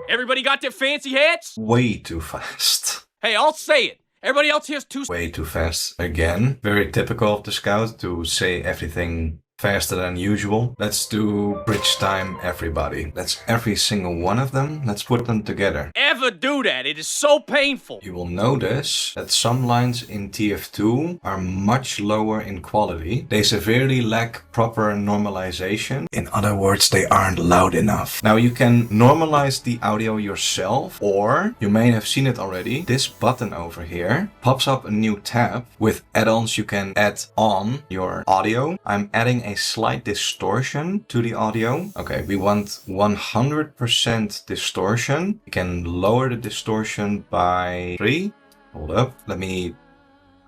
Everybody got their fancy hats? Way too fast. Hey, I'll say it. Everybody else here's too... Way too fast. Again, very typical of the scout to say everything faster than usual. Let's do bridge time, everybody. That's every single one of them. Let's put them together. Ever do that? It is so painful. You will notice that some lines in TF2 are much lower in quality. They severely lack proper normalization. In other words, they aren't loud enough. Now you can normalize the audio yourself, or you may have seen it already. This button over here pops up a new tab. With add-ons you can add on your audio. I'm adding a slight distortion to the audio. Okay, we want 100% distortion. You can lower the distortion by 3. Hold up,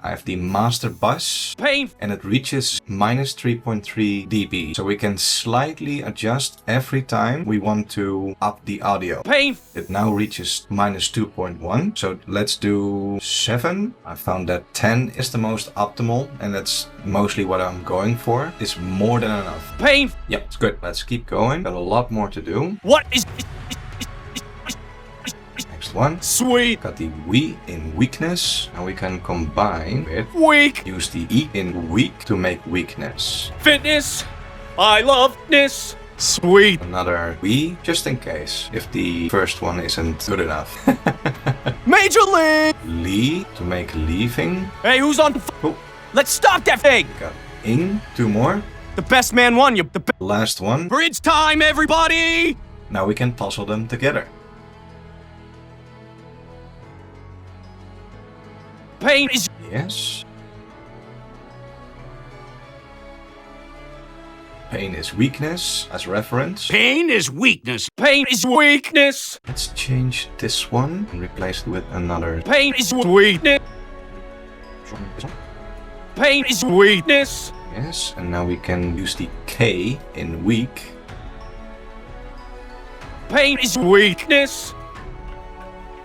I have the master bus. Pain. And it reaches minus 3.3 dB. So we can slightly adjust every time we want to up the audio. Pain. It now reaches minus 2.1. So let's do 7. I found that 10 is the most optimal, and that's mostly what I'm going for. It's more than enough. Pain. Yep, it's good. Let's keep going. Got a lot more to do. What is Next one. sweet? Got the we in weakness. And we can combine with Weak. use the e in weak to make weakness. Fitness. I love this. Sweet. Another we, just in case, if the first one isn't good enough. Major league. Lee to make leaving. Hey, who's on? Oh, Let's stop that thing. got ing, 2 more. The best man won. You. Last one. Bridge time, everybody. Now we can puzzle them together. Pain is. Yes. Pain is weakness as reference. Pain is weakness. Pain is weakness. Let's change this one and replace it with another. Pain is weakness. Pain is weakness. Yes, and now we can use the K in weak. Pain is weakness.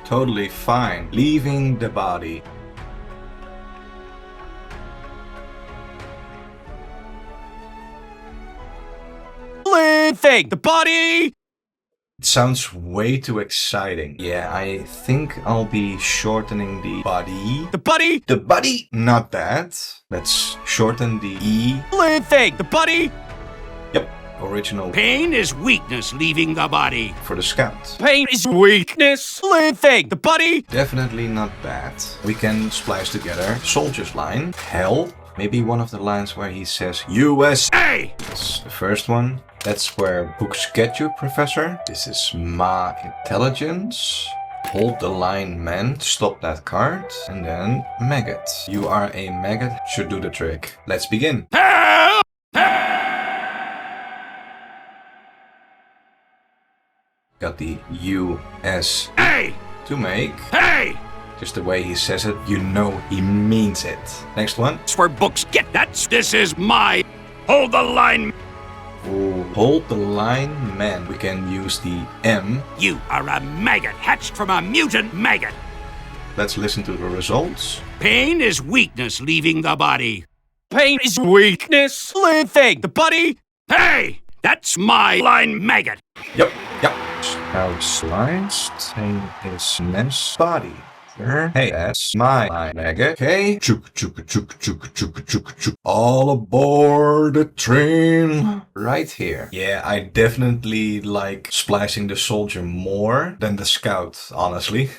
Totally fine. Leaving the body. Thing. The body. It sounds way too exciting. Yeah, I think I'll be shortening the body. The body. The body? Not that. Let's shorten the E. Thing. The body. Yep, original Pain is weakness leaving the body. for the scout. Pain is weakness. Thing. The body. Definitely not bad. We can splice together soldier's line. Help. Maybe one of the lines where he says US. Hey! That's the first one. That's where books get you, Professor. This is my intelligence. Hold the line man to stop that card. And then maggot. You are a maggot. Should do the trick. Let's begin. Help! Got the US Hey! to make. Hey! Just the way he says it, you know he means it. Next one. That's where books get that. This is my. Hold the line. Ooh, hold the line man. We can use the M. You are a maggot hatched from a mutant maggot. Let's listen to the results. Pain is weakness leaving the body. Pain is weakness. Thing. The body. Hey! That's my line maggot. Yep. Now sliced. Pain is man's body. Hey, that's my line maggot. Okay. Chook. All aboard the train. Right here. Yeah, I definitely like splicing the soldier more than the scout, honestly.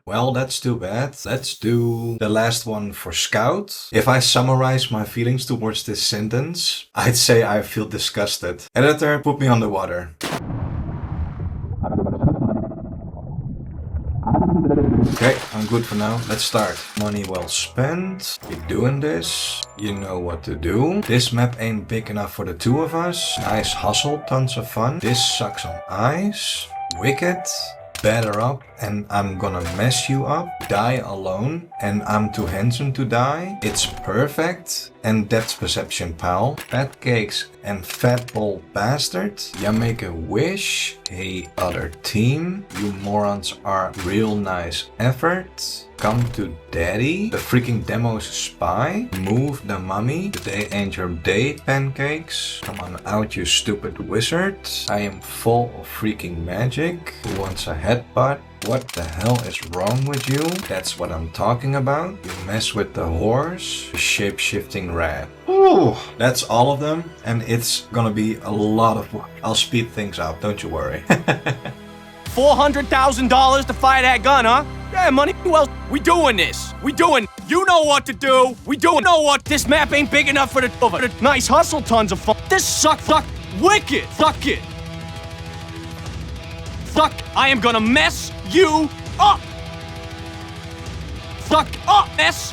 Well, that's too bad. Let's do the last one for Scout. If I summarize my feelings towards this sentence, I'd say I feel disgusted. Editor, put me on the water. Okay, I'm good for now. Let's start. Money well spent. We're doing this. You know what to do. This map ain't big enough for the two of us. Nice hustle, tons of fun. This sucks on ice. Wicked. Batter up and I'm gonna mess you up. Die alone and I'm too handsome to die. It's perfect. And depth perception, pal. Fat cakes and fat ball bastard. Ya make a wish. Hey, other team. You morons are real nice effort. Come to daddy. The freaking demo's a spy. Move the mummy. Today ain't your day, pancakes. Come on out, you stupid wizard. I am full of freaking magic. Who wants a headbutt? What the hell is wrong with you? That's what I'm talking about. You mess with the horse. The shape-shifting rat. Ooh, that's all of them. And it's gonna be a lot of work. I'll speed things up, don't you worry. $400,000 to fire that gun, huh? Yeah, money. Well, we doing this. We doing. You know what to do. We doing. Know what? This map ain't big enough for the nice hustle, tons of fun. This suck, wicked. Suck it. Suck. I am gonna mess you up. Suck up, mess.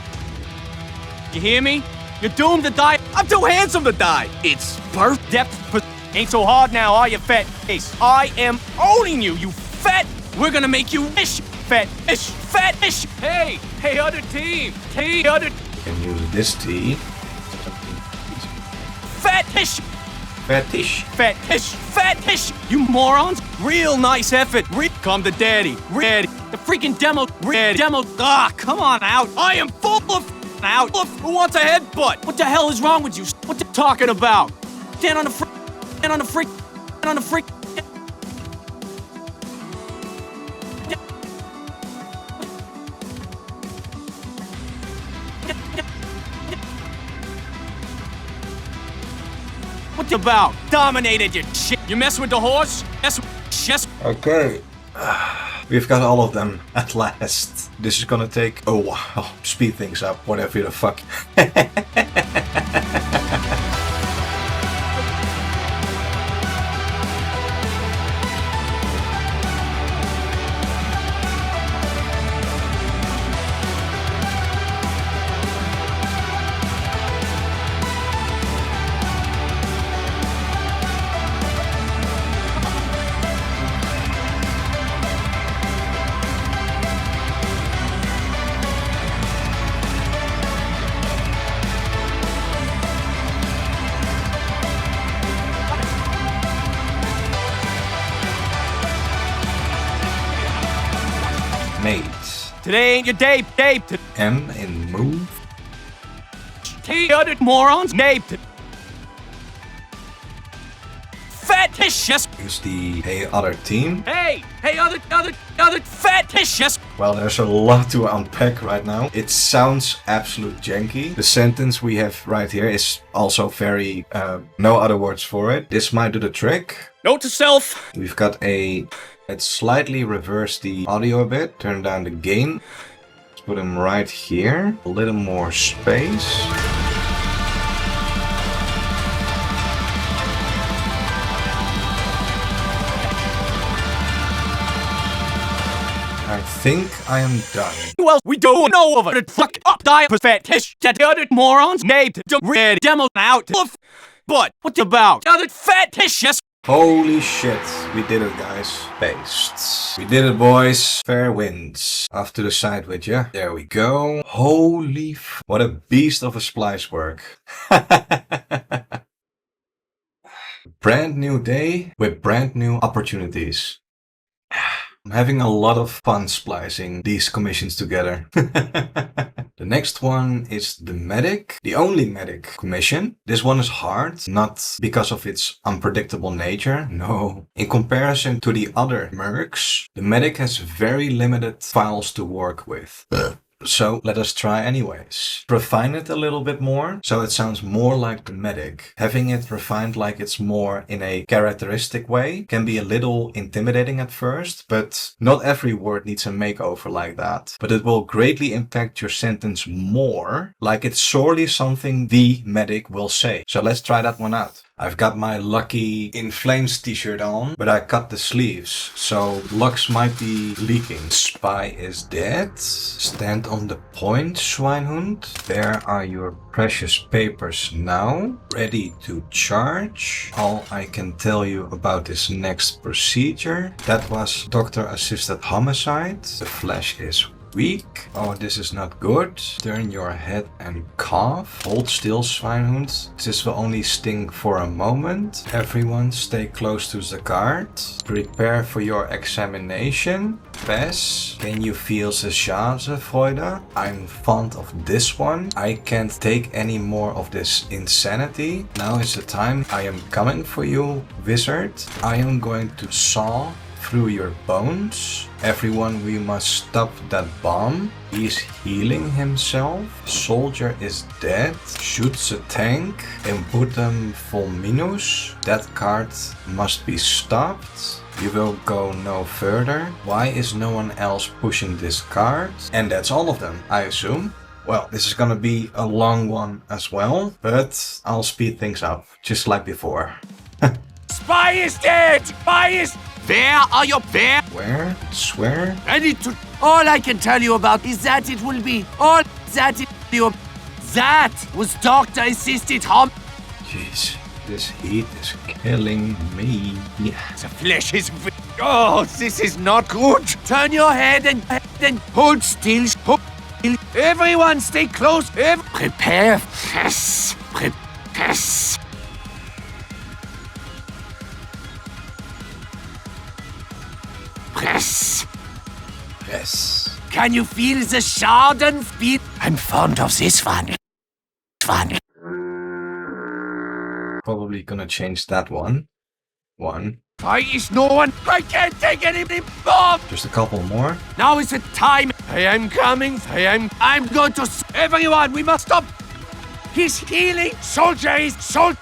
You hear me? You're doomed to die. I'm too handsome to die. It's birth depth. Ain't so hard now, are you, fat face? I am owning you, you fat. We're gonna make you wish. Fetish! Fetish! Hey, other team! Hey, other... Can use this T. Fetish! Fetish. Fetish! Fetish! You morons! Real nice effort! Come to daddy! Daddy! The freaking demo! Demo! Ah, come on out! I am full of... out! Who wants a headbutt? What the hell is wrong with you? What you talking about? Stand on the freak... Stand on the freak... Stand on the freak... What about? Dominated your shit. You mess with the horse? Mess with chess. Okay. We've got all of them at last. This is gonna take a while. Speed things up, whatever the fuck. Today ain't your day, Dave. M in move. T other morons, Dave. Fetish. Use the hey other team. Hey, other fetish. Well, there's a lot to unpack right now. It sounds absolute janky. The sentence we have right here is also very, no other words for it. This might do the trick. Note to self. We've got let's slightly reverse the audio a bit. Turn down the gain. Let's put him right here. A little more space. I think I am done. Well, we don't know over the fuck up diaper fetish that the other morons made the red demo out. But what about other fetishes? Holy shit, we did it, guys. Based. We did it, boys. Fair winds. Off to the side with ya. There we go. Holy what a beast of a splice work. Brand new day with brand new opportunities. I'm having a lot of fun splicing these commissions together. The next one is the Medic, the only Medic commission. This one is hard, not because of its unpredictable nature, no. In comparison to the other mercs, the Medic has very limited files to work with. So let us try anyways. Refine it a little bit more, so it sounds more like the Medic. Having it refined like it's more in a characteristic way can be a little intimidating at first, but not every word needs a makeover like that. But it will greatly impact your sentence more, like it's surely something the Medic will say. So let's try that one out. I've got my lucky In Flames t-shirt on, but I cut the sleeves, so locks might be leaking. Spy is dead. Stand on the point, Schweinhund. There are your precious papers now, ready to charge. All I can tell you about this next procedure. That was doctor-assisted homicide. The flesh is weak. Oh, this is not good. Turn your head and cough. Hold still, Schweinhund. This will only sting for a moment. Everyone stay close to the guard. Prepare for your examination. Pass. Can you feel the Schase, Freude? I'm fond of this one. I can't take any more of this insanity. Now is the time. I am coming for you, wizard. I am going to saw through your bones. Everyone, we must stop that bomb. He's healing himself. Soldier is dead. Shoots a tank. Imputem fulminus. That card must be stopped. You will go no further. Why is no one else pushing this card? And that's all of them, I assume. Well, this is gonna be a long one as well, but I'll speed things up, just like before. Spy is dead! Spy is... Where are you? Where? Where? Swear? I need to... All I can tell you about is that it will be... All that it... That was doctor-assisted hom... Jeez, this heat is killing me. The flesh is... Oh, this is not good. Turn your head and hold still. Hold still. Everyone stay close. Prepare. Yes. Yes. Press. Yes. Can you feel the Schadenfreude? I'm fond of this one. Probably gonna change that one. Why is no one? I can't take any more. Just a couple more. Now is the time. I am coming. I'm going to. Everyone, we must stop. He's healing. Soldier is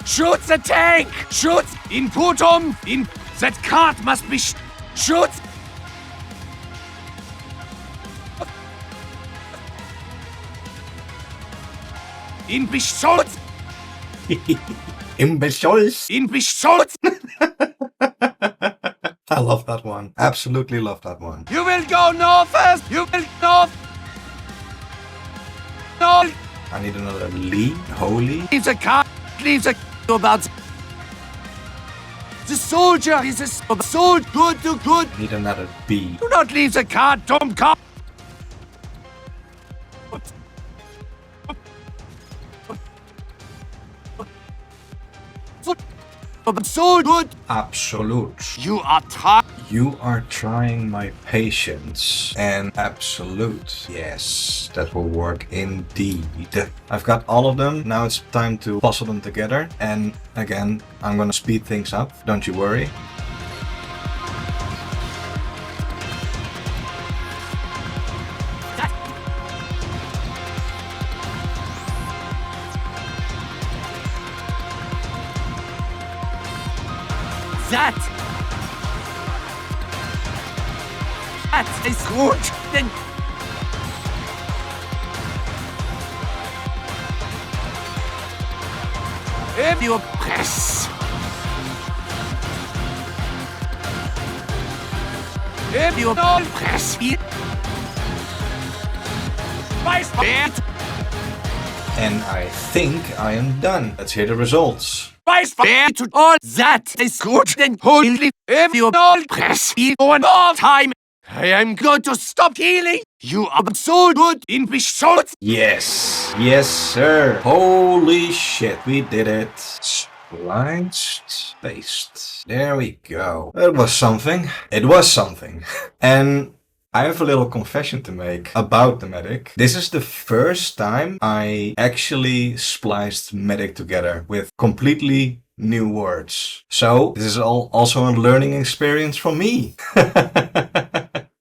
shoot the tank. Shoot. Input him. That cart must be shoot. Imbeciles! Imbeciles! Imbeciles! I love that one. Absolutely love that one. You will go north first! You will north! North! I need another Lee. Holy. Leave the car! Leave the about the soldier is a so good to good! Need another B. Do not leave the car, dumb car! So good! Absolute. You are tired. You are trying my patience. And absolute. Yes, that will work indeed. I've got all of them. Now it's time to puzzle them together. And again, I'm gonna speed things up. Don't you worry. That is good. Then if you press, if you don't press it, And I think I am done. Let's hear the results. to all that is good. Then holy, if you don't press it one more time, I am going to stop healing. You are so good in Bishop. Yes. Yes, sir. Holy shit, we did it. Spliced. Paste. There we go. It was something. It was something. And I have a little confession to make about the Medic. This is the first time I actually spliced Medic together with completely new words. So this is also a learning experience for me.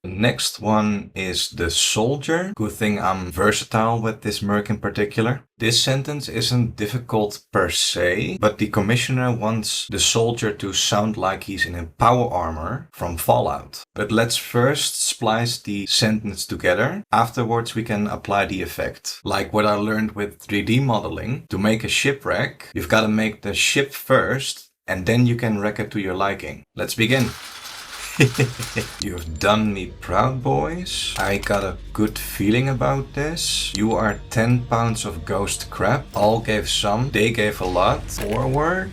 The next one is the soldier. Good thing I'm versatile with this merc in particular. This sentence isn't difficult per se, but the commissioner wants the soldier to sound like he's in power armor from Fallout. But let's first splice the sentence together. Afterwards we can apply the effect. Like what I learned with 3D modeling. To make a shipwreck, you've got to make the ship first, and then you can wreck it to your liking. Let's begin. You've done me proud, boys. I got a good feeling about this. You are 10 pounds of ghost crap. All gave some, they gave a lot. Forward.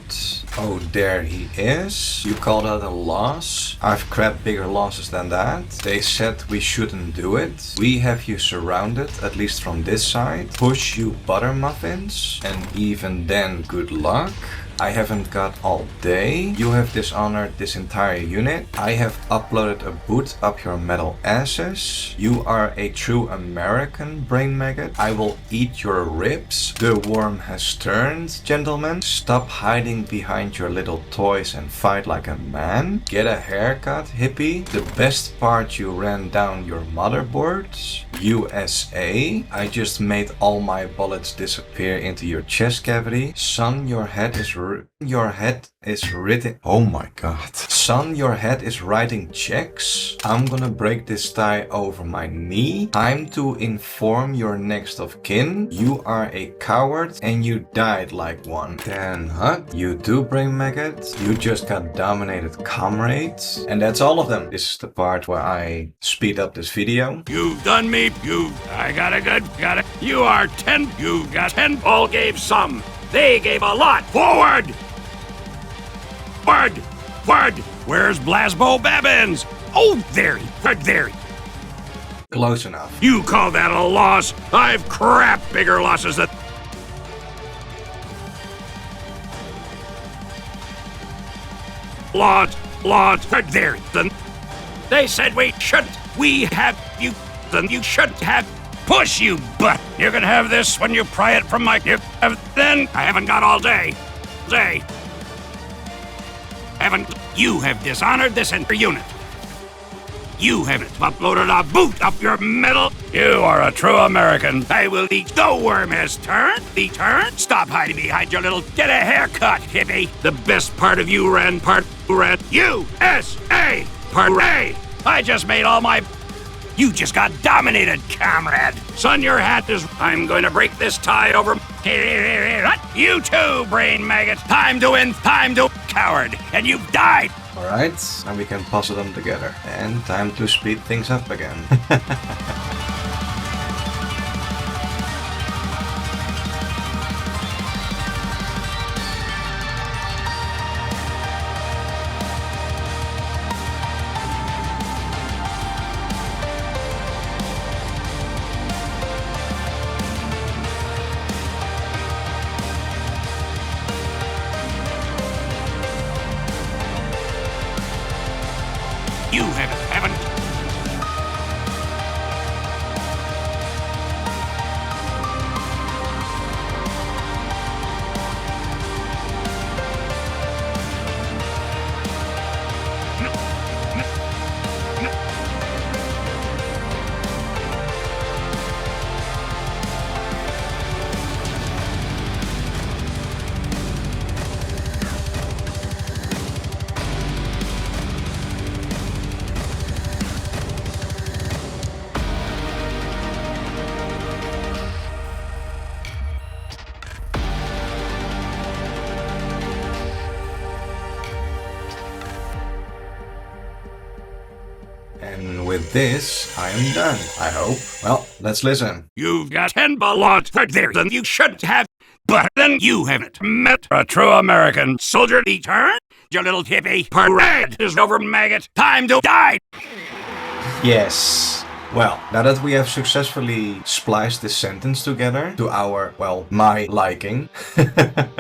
Oh, there he is. You call that a loss? I've crapped bigger losses than that. They said we shouldn't do it. We have you surrounded, at least from this side. Push you butter muffins. And even then, good luck. I haven't got all day. You have dishonored this entire unit. I have uploaded a boot up your metal asses. You are a true American, brain maggot. I will eat your ribs. The worm has turned, gentlemen. Stop hiding behind your little toys and fight like a man. Get a haircut, hippie. The best part, you ran down your motherboards. USA. I just made all my bullets disappear into your chest cavity. Son, your head is written. Oh my god. Son, your head is writing checks. I'm gonna break this tie over my knee. Time to inform your next of kin. You are a coward and you died like one. Then hut. You do, brain maggot. You just got dominated, comrades. And that's all of them. This is the part where I speed up this video. You've done me. I got it. You are 10. You got 10. All gave some. They gave a lot. Forward! Forward! What? Where's Blasbo Babbins? Oh, there he. Close enough. You call that a loss? I've crap bigger losses than... Lots, there. They said we shouldn't. We have you, then you shouldn't have. Push you butt. You can have this when you pry it from my... Then I haven't got all day. You have dishonored this entire unit. You haven't uploaded a boot up your metal. You are a true American. I will eat. The worm has turned. Stop hiding behind your little... Get a haircut, hippie. The best part of you ran USA. Part A. I just made all my... You just got dominated, comrade. Son, your hat is... I'm going to break this tie over... You too, brain maggot. Time to win. Coward. And you've died. Alright, and we can puzzle them together. And time to speed things up again. You haven't. And with this, I am done, I hope. Well, let's listen. You've got 10 ballots there than you should have, but then you haven't met a true American soldier. Return, your little hippie. Parade is over, maggot. Time to die. Yes. Well, now that we have successfully spliced this sentence together to our, well, my liking,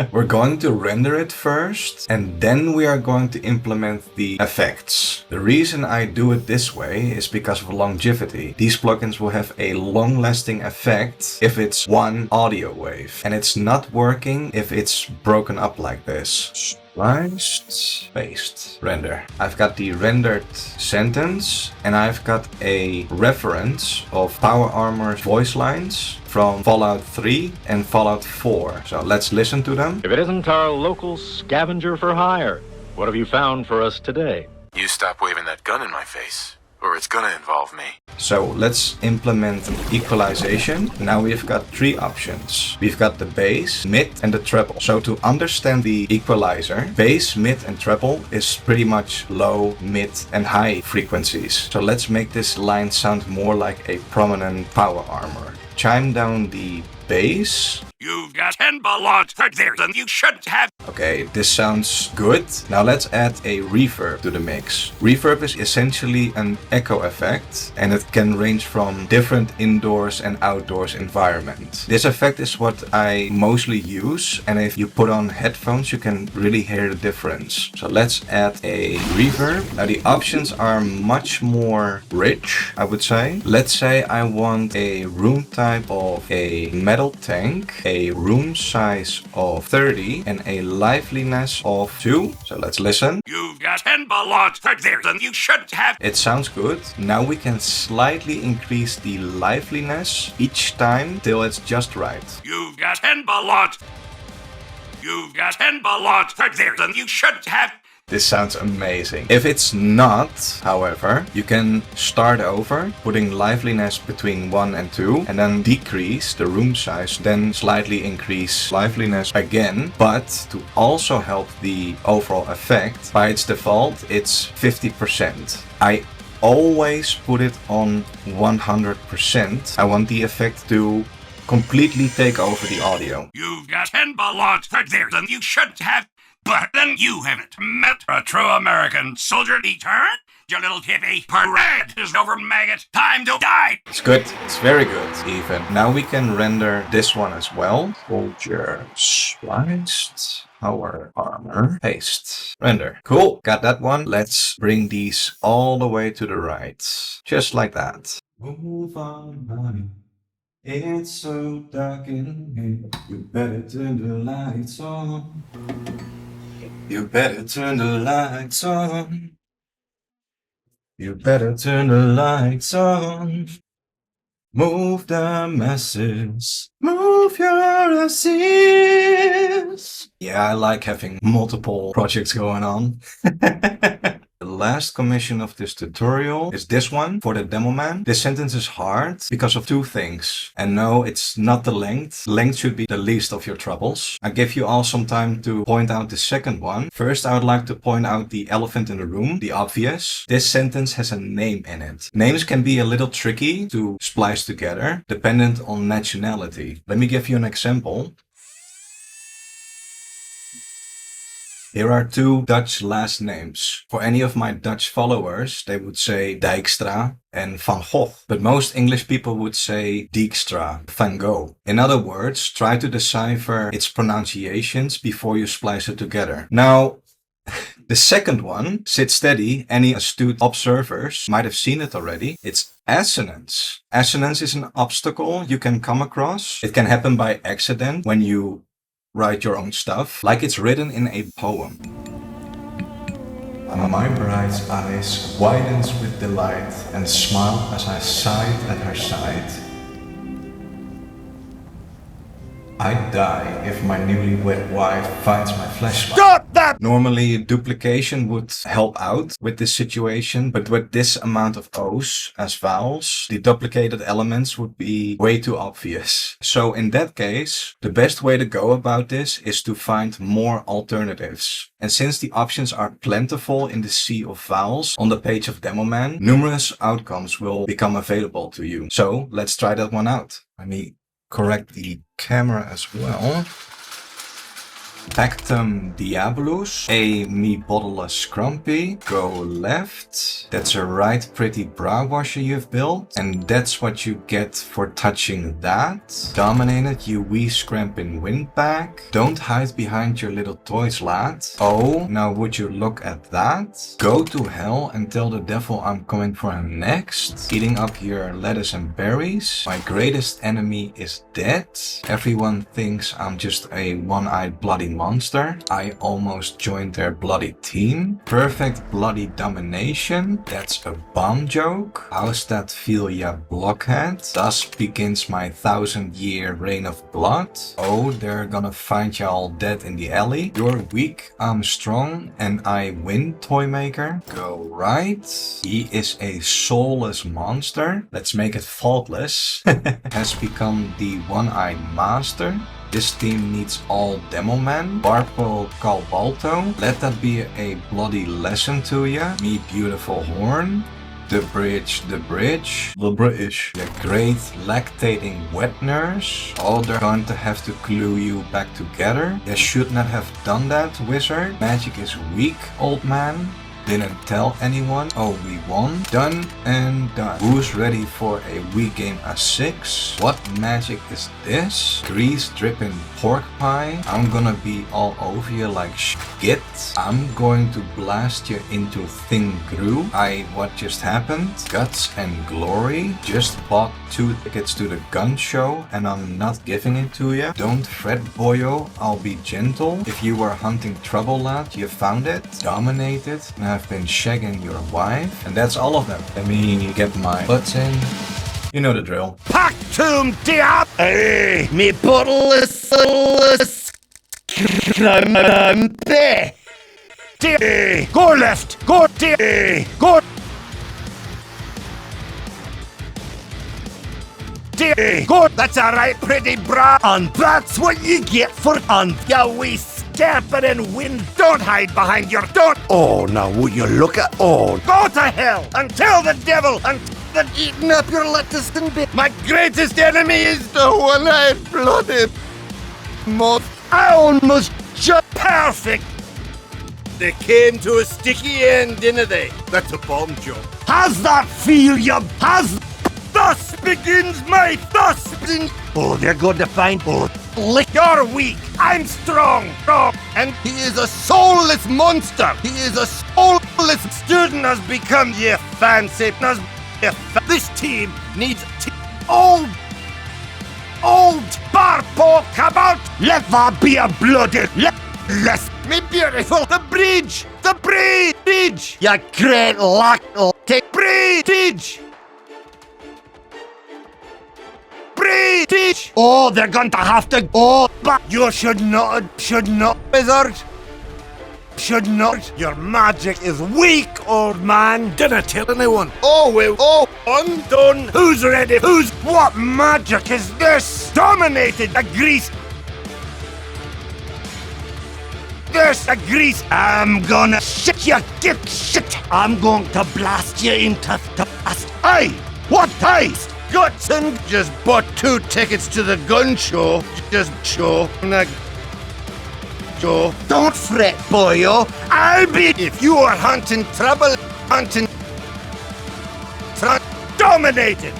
we're going to render it first, and then we are going to implement the effects. The reason I do it this way is because of longevity. These plugins will have a long-lasting effect if it's one audio wave, and it's not working if it's broken up like this. Spliced, paste, render. I've got the rendered sentence, and I've got a reference of Power Armor's voice lines from Fallout 3 and Fallout 4. So let's listen to them. If it isn't our local scavenger for hire, what have you found for us today? You stop waving that gun in my face, or it's gonna involve me. So let's implement an equalization. Now we've got three options. We've got the bass, mid, and the treble. So to understand the equalizer, bass, mid, and treble is pretty much low, mid, and high frequencies. So let's make this line sound more like a prominent Power Armor. Chime down the bass. You've got 10 ballots there than you should have. Okay, this sounds good. Now let's add a reverb to the mix. Reverb is essentially an echo effect, and it can range from different indoors and outdoors environments. This effect is what I mostly use, and if you put on headphones you can really hear the difference. So let's add a reverb. Now the options are much more rich, I would say. Let's say I want a room type of a metal tank, a room size of 30, and a liveliness of 2. So let's listen. You've got 10 ballots there than you should have. It sounds good. Now we can slightly increase the liveliness each time till it's just right. You've got 10 ballots. You've got 10 ballots there than you should have. This sounds amazing. If it's not, however, you can start over, putting liveliness between 1 and 2, and then decrease the room size, then slightly increase liveliness again. But to also help the overall effect, by its default, it's 50%. I always put it on 100%. I want the effect to completely take over the audio. You've got 10 ballots there than you should have. But then you haven't met a true American soldier. Return, you little hippie. Parade is over, maggot. Time to die. It's good. It's very good, even. Now we can render this one as well. Soldier spliced. Our armor. Paste. Render. Cool. Got that one. Let's bring these all the way to the right. Just like that. Move on, honey. It's so dark in here. You better turn the lights on. You better turn the lights on. You better turn the lights on. Move the masses. Move your asses. Yeah, I like having multiple projects going on. The last commission of this tutorial is this one for the demo man. This sentence is hard because of two things. And no, it's not the length. Length should be the least of your troubles. I give you all some time to point out the second one. First, I would like to point out the elephant in the room, the obvious. This sentence has a name in it. Names can be a little tricky to splice together, dependent on nationality. Let me give you an example. Here are two Dutch last names. For any of my Dutch followers, they would say Dijkstra and Van Gogh. But most English people would say Dijkstra, Van Gogh. In other words, try to decipher its pronunciations before you splice it together. Now, the second one, sit steady, any astute observers might have seen it already. It's assonance. Assonance is an obstacle you can come across. It can happen by accident when you write your own stuff, like it's written in a poem. My bride's eyes widens with delight and smile as I sighed at her side. I'd die if my newlywed wife finds my flesh. Stop that! Normally, duplication would help out with this situation, but with this amount of O's as vowels, the duplicated elements would be way too obvious. So in that case, the best way to go about this is to find more alternatives. And since the options are plentiful in the sea of vowels on the page of DemoMan, numerous outcomes will become available to you. So let's try that one out. Let me correct the camera as well. Pactum Diabolus, a me bottle scrumpy, go left. That's a right pretty brow washer you've built, and that's what you get for touching that. Dominated you wee scrampin windbag. Don't hide behind your little toys, lad. Oh, now would you look at that? Go to hell and tell the devil I'm coming for him next. Eating up your lettuce and berries. My greatest enemy is dead. Everyone thinks I'm just a one-eyed bloody monster. I almost joined their bloody team. Perfect bloody domination. That's a bomb joke. How's that feel, ya blockhead? Thus begins my 1000-year reign of blood. Oh, they're gonna find ya all dead in the alley. You're weak, I'm strong, and I win, Toymaker. Go right. He is a soulless monster. Let's make it faultless. Has become the one-eyed master. This team needs all demo men. Barpo Calbalto. Let that be a bloody lesson to ya. Me beautiful horn. The bridge. The British. The great lactating wet nurse. Oh, they're going to have to glue you back together. You should not have done that, wizard. Magic is weak, old man. Didn't tell anyone. Oh, we won. Done and done. Who's ready for a Wii game A6? What magic is this? Grease dripping pork pie. I'm gonna be all over you like shit. I'm going to blast you into thin glue. What just happened? Guts and glory. Just bought 2 tickets to the gun show and I'm not giving it to you. Don't fret, boyo. I'll be gentle. If you were hunting trouble, lad, you found it. Dominated. I've been shagging your wife, and that's all of them. Let me get my butts in. You know the drill. Pactum diab! Hey, me bottle is scrumpy. Go left, go go. Go. That's a right pretty bra, and that's what you get for ya wee scamper and win. Don't hide behind your don't. Oh, now would you look at? Oh, go to hell and tell the devil and that eating up your lettuce and bit. My greatest enemy is the one-eyed blooded moth. I almost just perfect. They came to a sticky end, didn't they? That's a bomb joke. How's that feel, you? Thus begins my Oh, they're going to find. Lick. You're weak. I'm strong. And he is a soulless monster. He is a soulless student has become ye fancy. This team needs old barpo come out. Let there be a bloody. Let's me beautiful. The bridge. You great lack. Take bridge. Oh, they're going to have to. Oh, but you should not, wizard. Should not. Your magic is weak, old man. Didn't tell anyone. Oh, well, undone. Who's ready? What magic is this? Dominated a grease. I'm gonna shit you, get shit. I'm going to blast you into the blast. Aye, what taste? Guts and just bought 2 tickets to the gun show. Don't fret, boyo. I'll be if you are hunting trouble, dominated.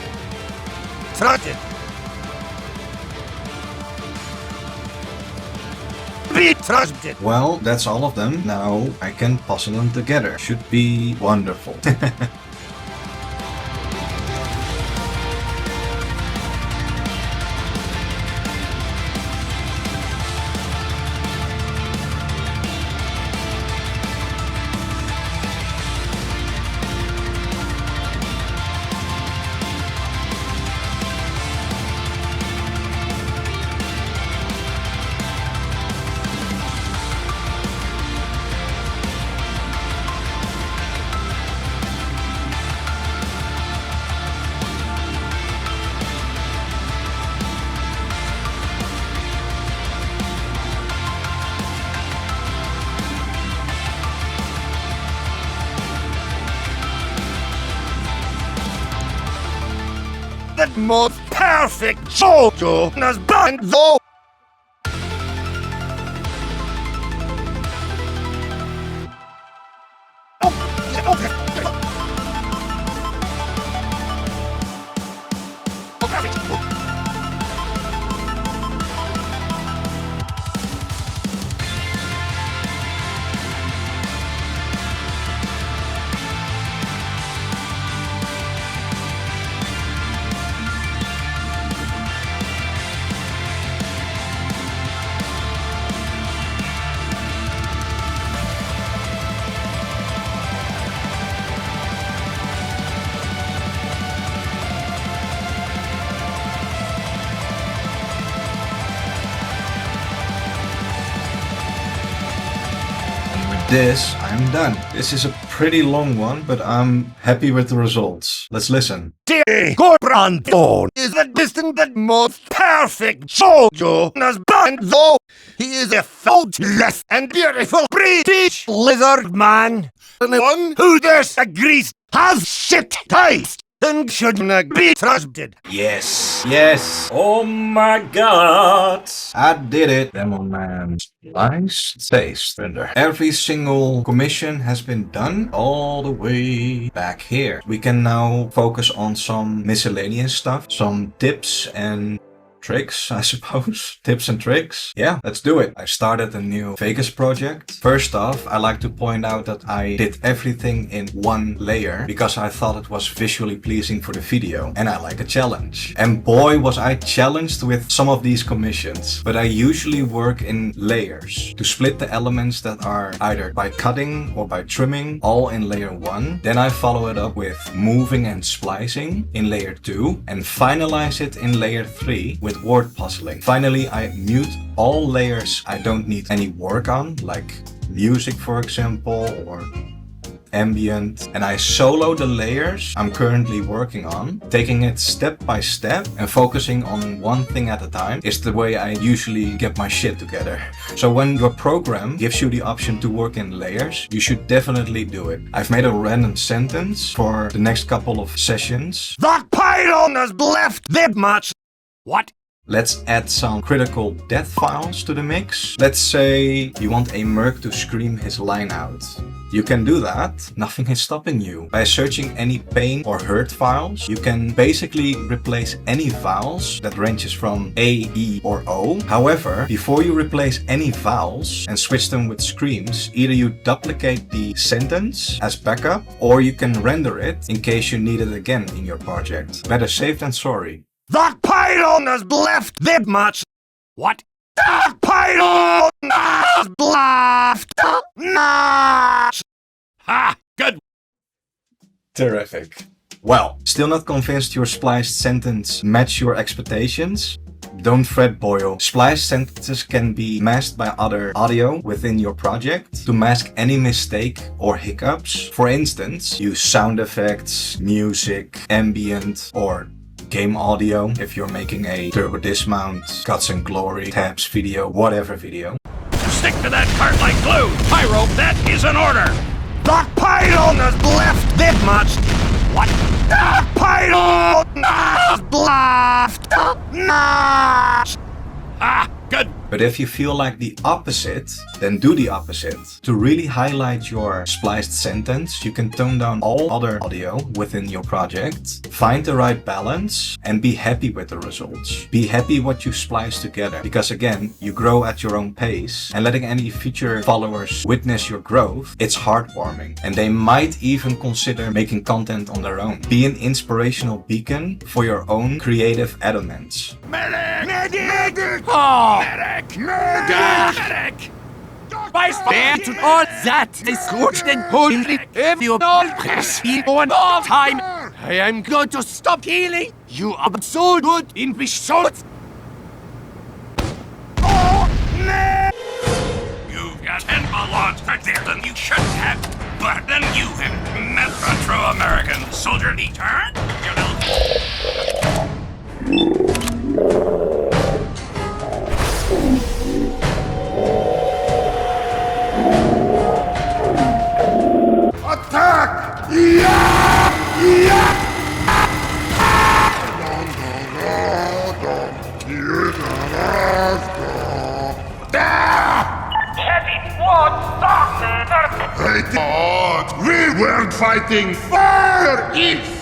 Be trusted. Well, that's all of them. Now I can puzzle them together. Should be wonderful. The most perfect JoJo has been though. This, I'm done. This is a pretty long one, but I'm happy with the results. Let's listen. Gorbrandon is the distant but most perfect JoJo has been though. He is a faultless and beautiful British lizard man. Anyone who disagrees has shit taste and should not be trusted. Yes. Oh my god. I did it. Demo man. Splice, taste, render. Every single commission has been done all the way back here. We can now focus on some miscellaneous stuff, some tips and tricks, I suppose. Tips and tricks. Yeah, let's do it. I started a new Vegas project. First off, I like to point out that I did everything in one layer because I thought it was visually pleasing for the video and I like a challenge. And boy was I challenged with some of these commissions. But I usually work in layers to split the elements that are either by cutting or by trimming, all in layer 1. Then I follow it up with moving and splicing in layer 2 and finalize it in layer 3 with word puzzling. Finally, I mute all layers I don't need any work on, like music for example, or ambient, and I solo the layers I'm currently working on, taking it step by step and focusing on one thing at a time is the way I usually get my shit together. So when your program gives you the option to work in layers, you should definitely do it. I've made a random sentence for the next couple of sessions. That pylon has left that much. What? Let's add some critical death files to the mix. Let's say you want a merc to scream his line out. You can do that, nothing is stopping you. By searching any pain or hurt files, you can basically replace any vowels that ranges from A, E or O. However, before you replace any vowels and switch them with screams, either you duplicate the sentence as backup or you can render it in case you need it again in your project. Better safe than sorry. That pylon has left that much. What? That pylon has left much. Ha! Good. Terrific. Well, still not convinced your spliced sentence match your expectations? Don't fret, boyo. Spliced sentences can be masked by other audio within your project to mask any mistake or hiccups. For instance, use sound effects, music, ambient, or game audio if you're making a turbo dismount, cuts and glory, tabs video, whatever video. Stick to that cart like glue! Pyro, that is an order! That pylon has left that much. What? That pylon has left much. Ah, good. But if you feel like the opposite, then do the opposite. To really highlight your spliced sentence, you can tone down all other audio within your project, find the right balance, and be happy with the results. Be happy what you splice together, because again, you grow at your own pace, and letting any future followers witness your growth, it's heartwarming, and they might even consider making content on their own. Be an inspirational beacon for your own creative Addons. Medic! Medic! Oh! Medic! Medic! By stand to all that distortion and holy if you all press on all time. I am going to stop healing. You are so good in the shots. You've got 10 balloons back there than you shouldn't have. But then you have met a true American soldierly turn. You little... Attack! Yeah! Yeah! I thought we weren't fighting Fire East!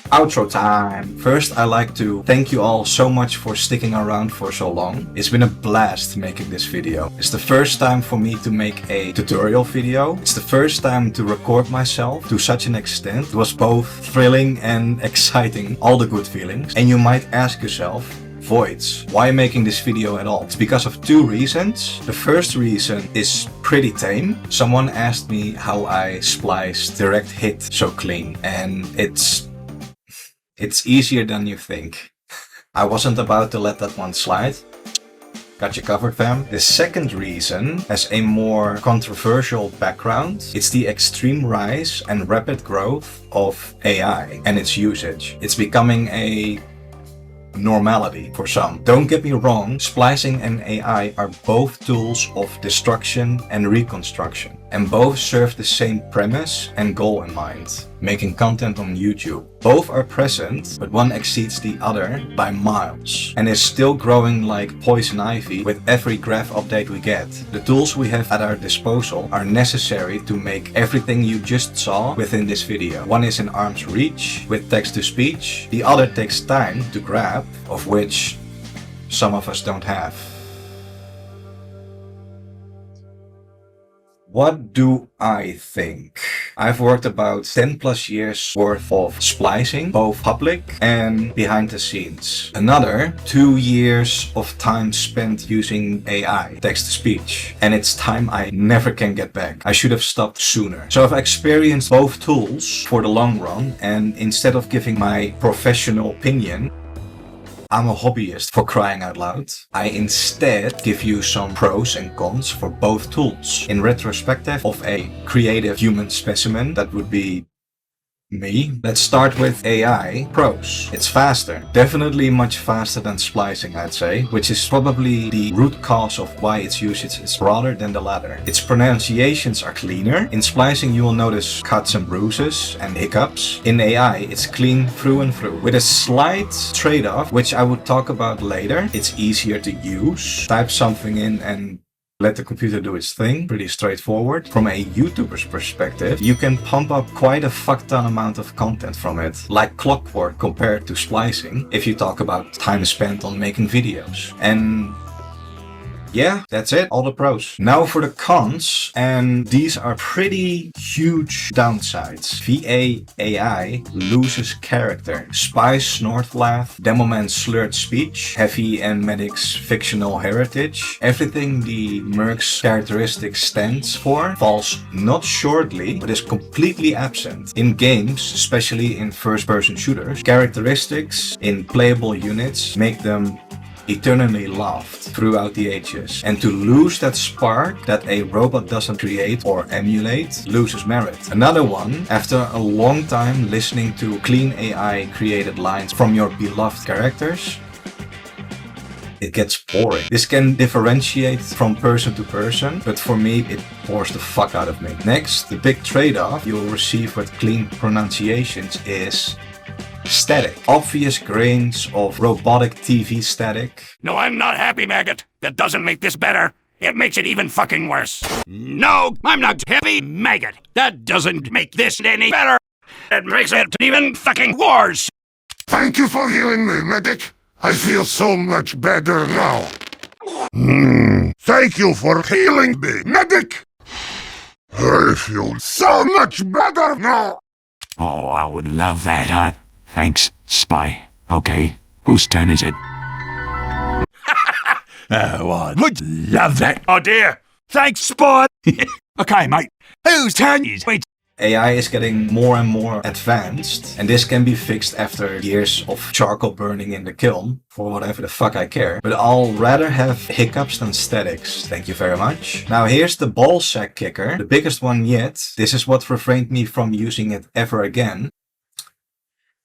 Outro time! First, I'd like to thank you all so much for sticking around for so long. It's been a blast making this video. It's the first time for me to make a tutorial video. It's the first time to record myself to such an extent. It was both thrilling and exciting, all the good feelings. And you might ask yourself, VIII, why making this video at all? It's because of two reasons. The first reason is pretty tame. Someone asked me how I splice direct hit so clean, and it's easier than you think. I wasn't about to let that one slide. Got you covered, fam. The second reason has a more controversial background. It's the extreme rise and rapid growth of AI and its usage. It's becoming a normality for some. Don't get me wrong, splicing and AI are both tools of destruction and reconstruction, and both serve the same premise and goal in mind, making content on YouTube. Both are present, but one exceeds the other by miles, and is still growing like poison ivy with every graph update we get. The tools we have at our disposal are necessary to make everything you just saw within this video. One is in arm's reach with text-to-speech, the other takes time to grab, of which some of us don't have. What do I think? I've worked about 10 plus years worth of splicing, both public and behind the scenes. Another 2 years of time spent using AI, text-to-speech, and it's time I never can get back. I should have stopped sooner. So I've experienced both tools for the long run, and instead of giving my professional opinion, I'm a hobbyist, for crying out loud. I instead give you some pros and cons for both tools. In retrospective of a creative human specimen, that would be me. Let's start with AI pros. It's faster, definitely much faster than splicing, I'd say, which is probably the root cause of why its usage is broader than the latter. Its pronunciations are cleaner. In splicing you will notice cuts and bruises and hiccups. In AI it's clean through and through, with a slight trade-off which I would talk about later. It's easier to use. Type something in and let the computer do its thing, pretty straightforward. From a YouTuber's perspective, you can pump up quite a fuck ton amount of content from it, like clockwork compared to splicing, if you talk about time spent on making videos. And yeah, that's it, all the pros. Now for the cons, and these are pretty huge downsides. VIII AI loses character. Spy's snort laugh, Demoman's slurred speech, Heavy and Medic's fictional heritage. Everything the Merc's characteristic stands for falls not shortly, but is completely absent. In games, especially in first-person shooters, characteristics in playable units make them eternally loved throughout the ages, and to lose that spark that a robot doesn't create or emulate loses merit. Another one, after a long time listening to clean AI created lines from your beloved characters, it gets boring. This can differentiate from person to person, but for me it bores the fuck out of me. Next, the big trade-off you'll receive with clean pronunciations is static. Obvious grains of robotic TV static. No, I'm not happy, maggot. That doesn't make this better. It makes it even fucking worse. No, I'm not happy, maggot. That doesn't make this any better. It makes it even fucking worse. Thank you for healing me, medic. I feel so much better now. Thank you for healing me, medic. I feel so much better now. Oh, I would love that, huh? Thanks, Spy. Okay, whose turn is it? Oh, I would love that. Oh dear. Thanks, Spot. Okay, mate. Whose turn is it? AI is getting more and more advanced, and this can be fixed after years of charcoal burning in the kiln, for whatever the fuck I care. But I'll rather have hiccups than statics, thank you very much. Now here's the ballsack kicker, the biggest one yet. This is what refrained me from using it ever again.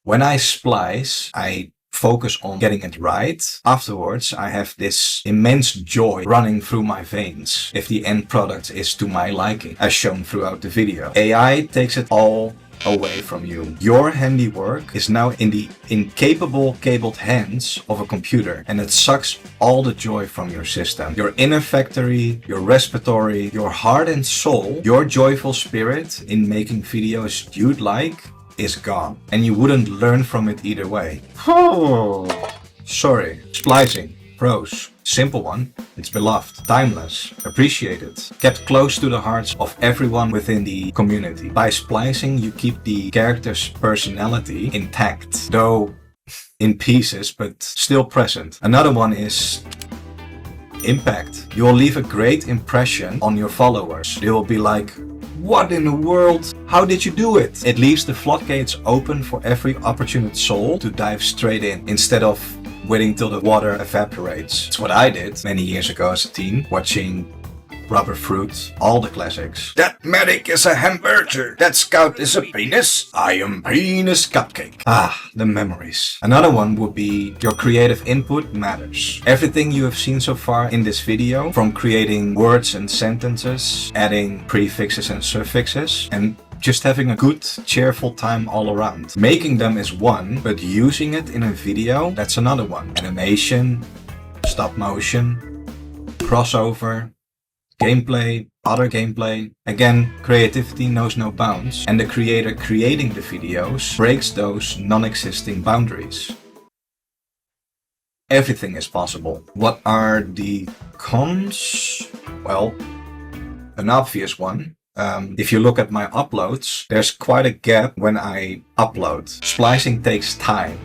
When I splice, I focus on getting it right. Afterwards, I have this immense joy running through my veins if the end product is to my liking, as shown throughout the video. AI takes it all away from you. Your handiwork is now in the incapable cabled hands of a computer, and it sucks all the joy from your system. Your inner factory, your respiratory, your heart and soul, your joyful spirit in making videos you'd like is gone, and you wouldn't learn from it either way. Oh, sorry. Splicing. Pros. Simple one. It's beloved, timeless, appreciated, kept close to the hearts of everyone within the community. By splicing, you keep the character's personality intact, though in pieces, but still present. Another one is impact. You will leave a great impression on your followers. They will be like, what in the world? How did you do it? It leaves the floodgates open for every opportune soul to dive straight in, instead of waiting till the water evaporates. It's what I did many years ago as a teen, watching Rubber Fruit, all the classics. That medic is a hamburger. That scout is a penis. I am penis cupcake. Ah, the memories. Another one would be your creative input matters. Everything you have seen so far in this video, from creating words and sentences, adding prefixes and suffixes, and just having a good, cheerful time all around. Making them is one, but using it in a video, that's another one. Animation, stop motion, crossover, gameplay, other gameplay. Again, creativity knows no bounds, and the creator creating the videos breaks those non-existing boundaries. Everything is possible. What are the cons? Well, an obvious one. If you look at my uploads, there's quite a gap when I upload. Splicing takes time,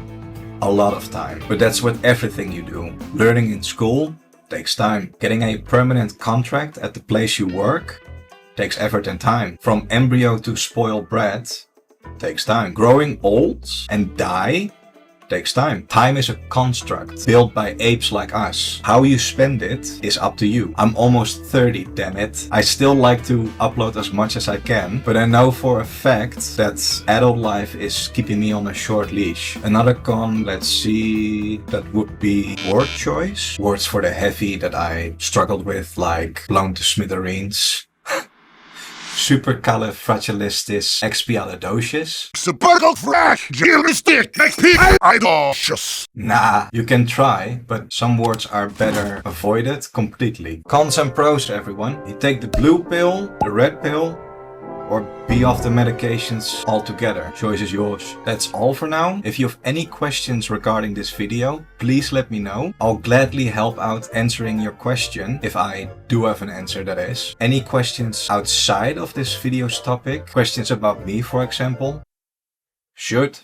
a lot of time, but that's with everything you do. Learning in school takes time. Getting a permanent contract at the place you work takes effort and time. From embryo to spoiled brat takes time. Growing old and die takes time. Time is a construct built by apes like us. How you spend it is up to you. I'm almost 30, damn it. I still like to upload as much as I can, but I know for a fact that adult life is keeping me on a short leash. Another con, let's see, that would be word choice. Words for the heavy that I struggled with, like blown to smithereens. Supercalifragilisticexpialidocious. Supercalifragilisticexpialidocious. Nah, you can try, but some words are better avoided completely. Cons and pros, everyone. You take the blue pill, the red pill, or be off the medications altogether. Choice is yours. That's all for now. If you have any questions regarding this video, please let me know. I'll gladly help out answering your question, if I do have an answer, that is. Any questions outside of this video's topic, questions about me for example,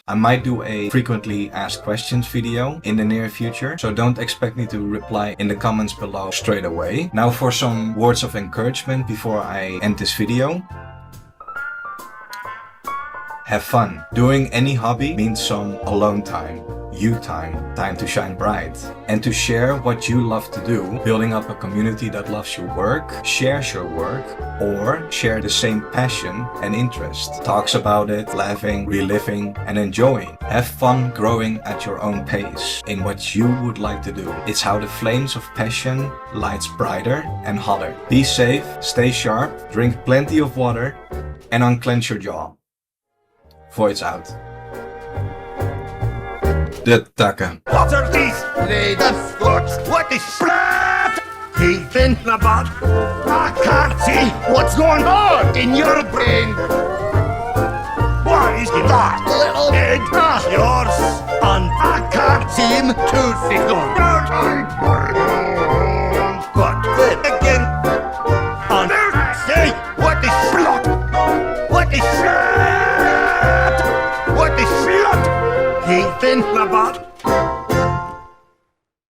I might do a frequently asked questions video in the near future, so don't expect me to reply in the comments below straight away. Now for some words of encouragement before I end this video. Have fun. Doing any hobby means some alone time, you time to shine bright, and to share what you love to do, building up a community that loves your work, shares your work, or share the same passion and interest, talks about it, laughing, reliving, and enjoying. Have fun growing at your own pace in what you would like to do. It's how the flames of passion lights brighter and hotter. Be safe, stay sharp, drink plenty of water, and unclench your jaw. Voids out. De takken. What are these? The foots. What is splat? Thinking about? I can't see what's going on in your brain. What is that little head of yours? And I can't seem to figure out. But then again, and say, what is splat? What is splat? What is splat? Thinking about?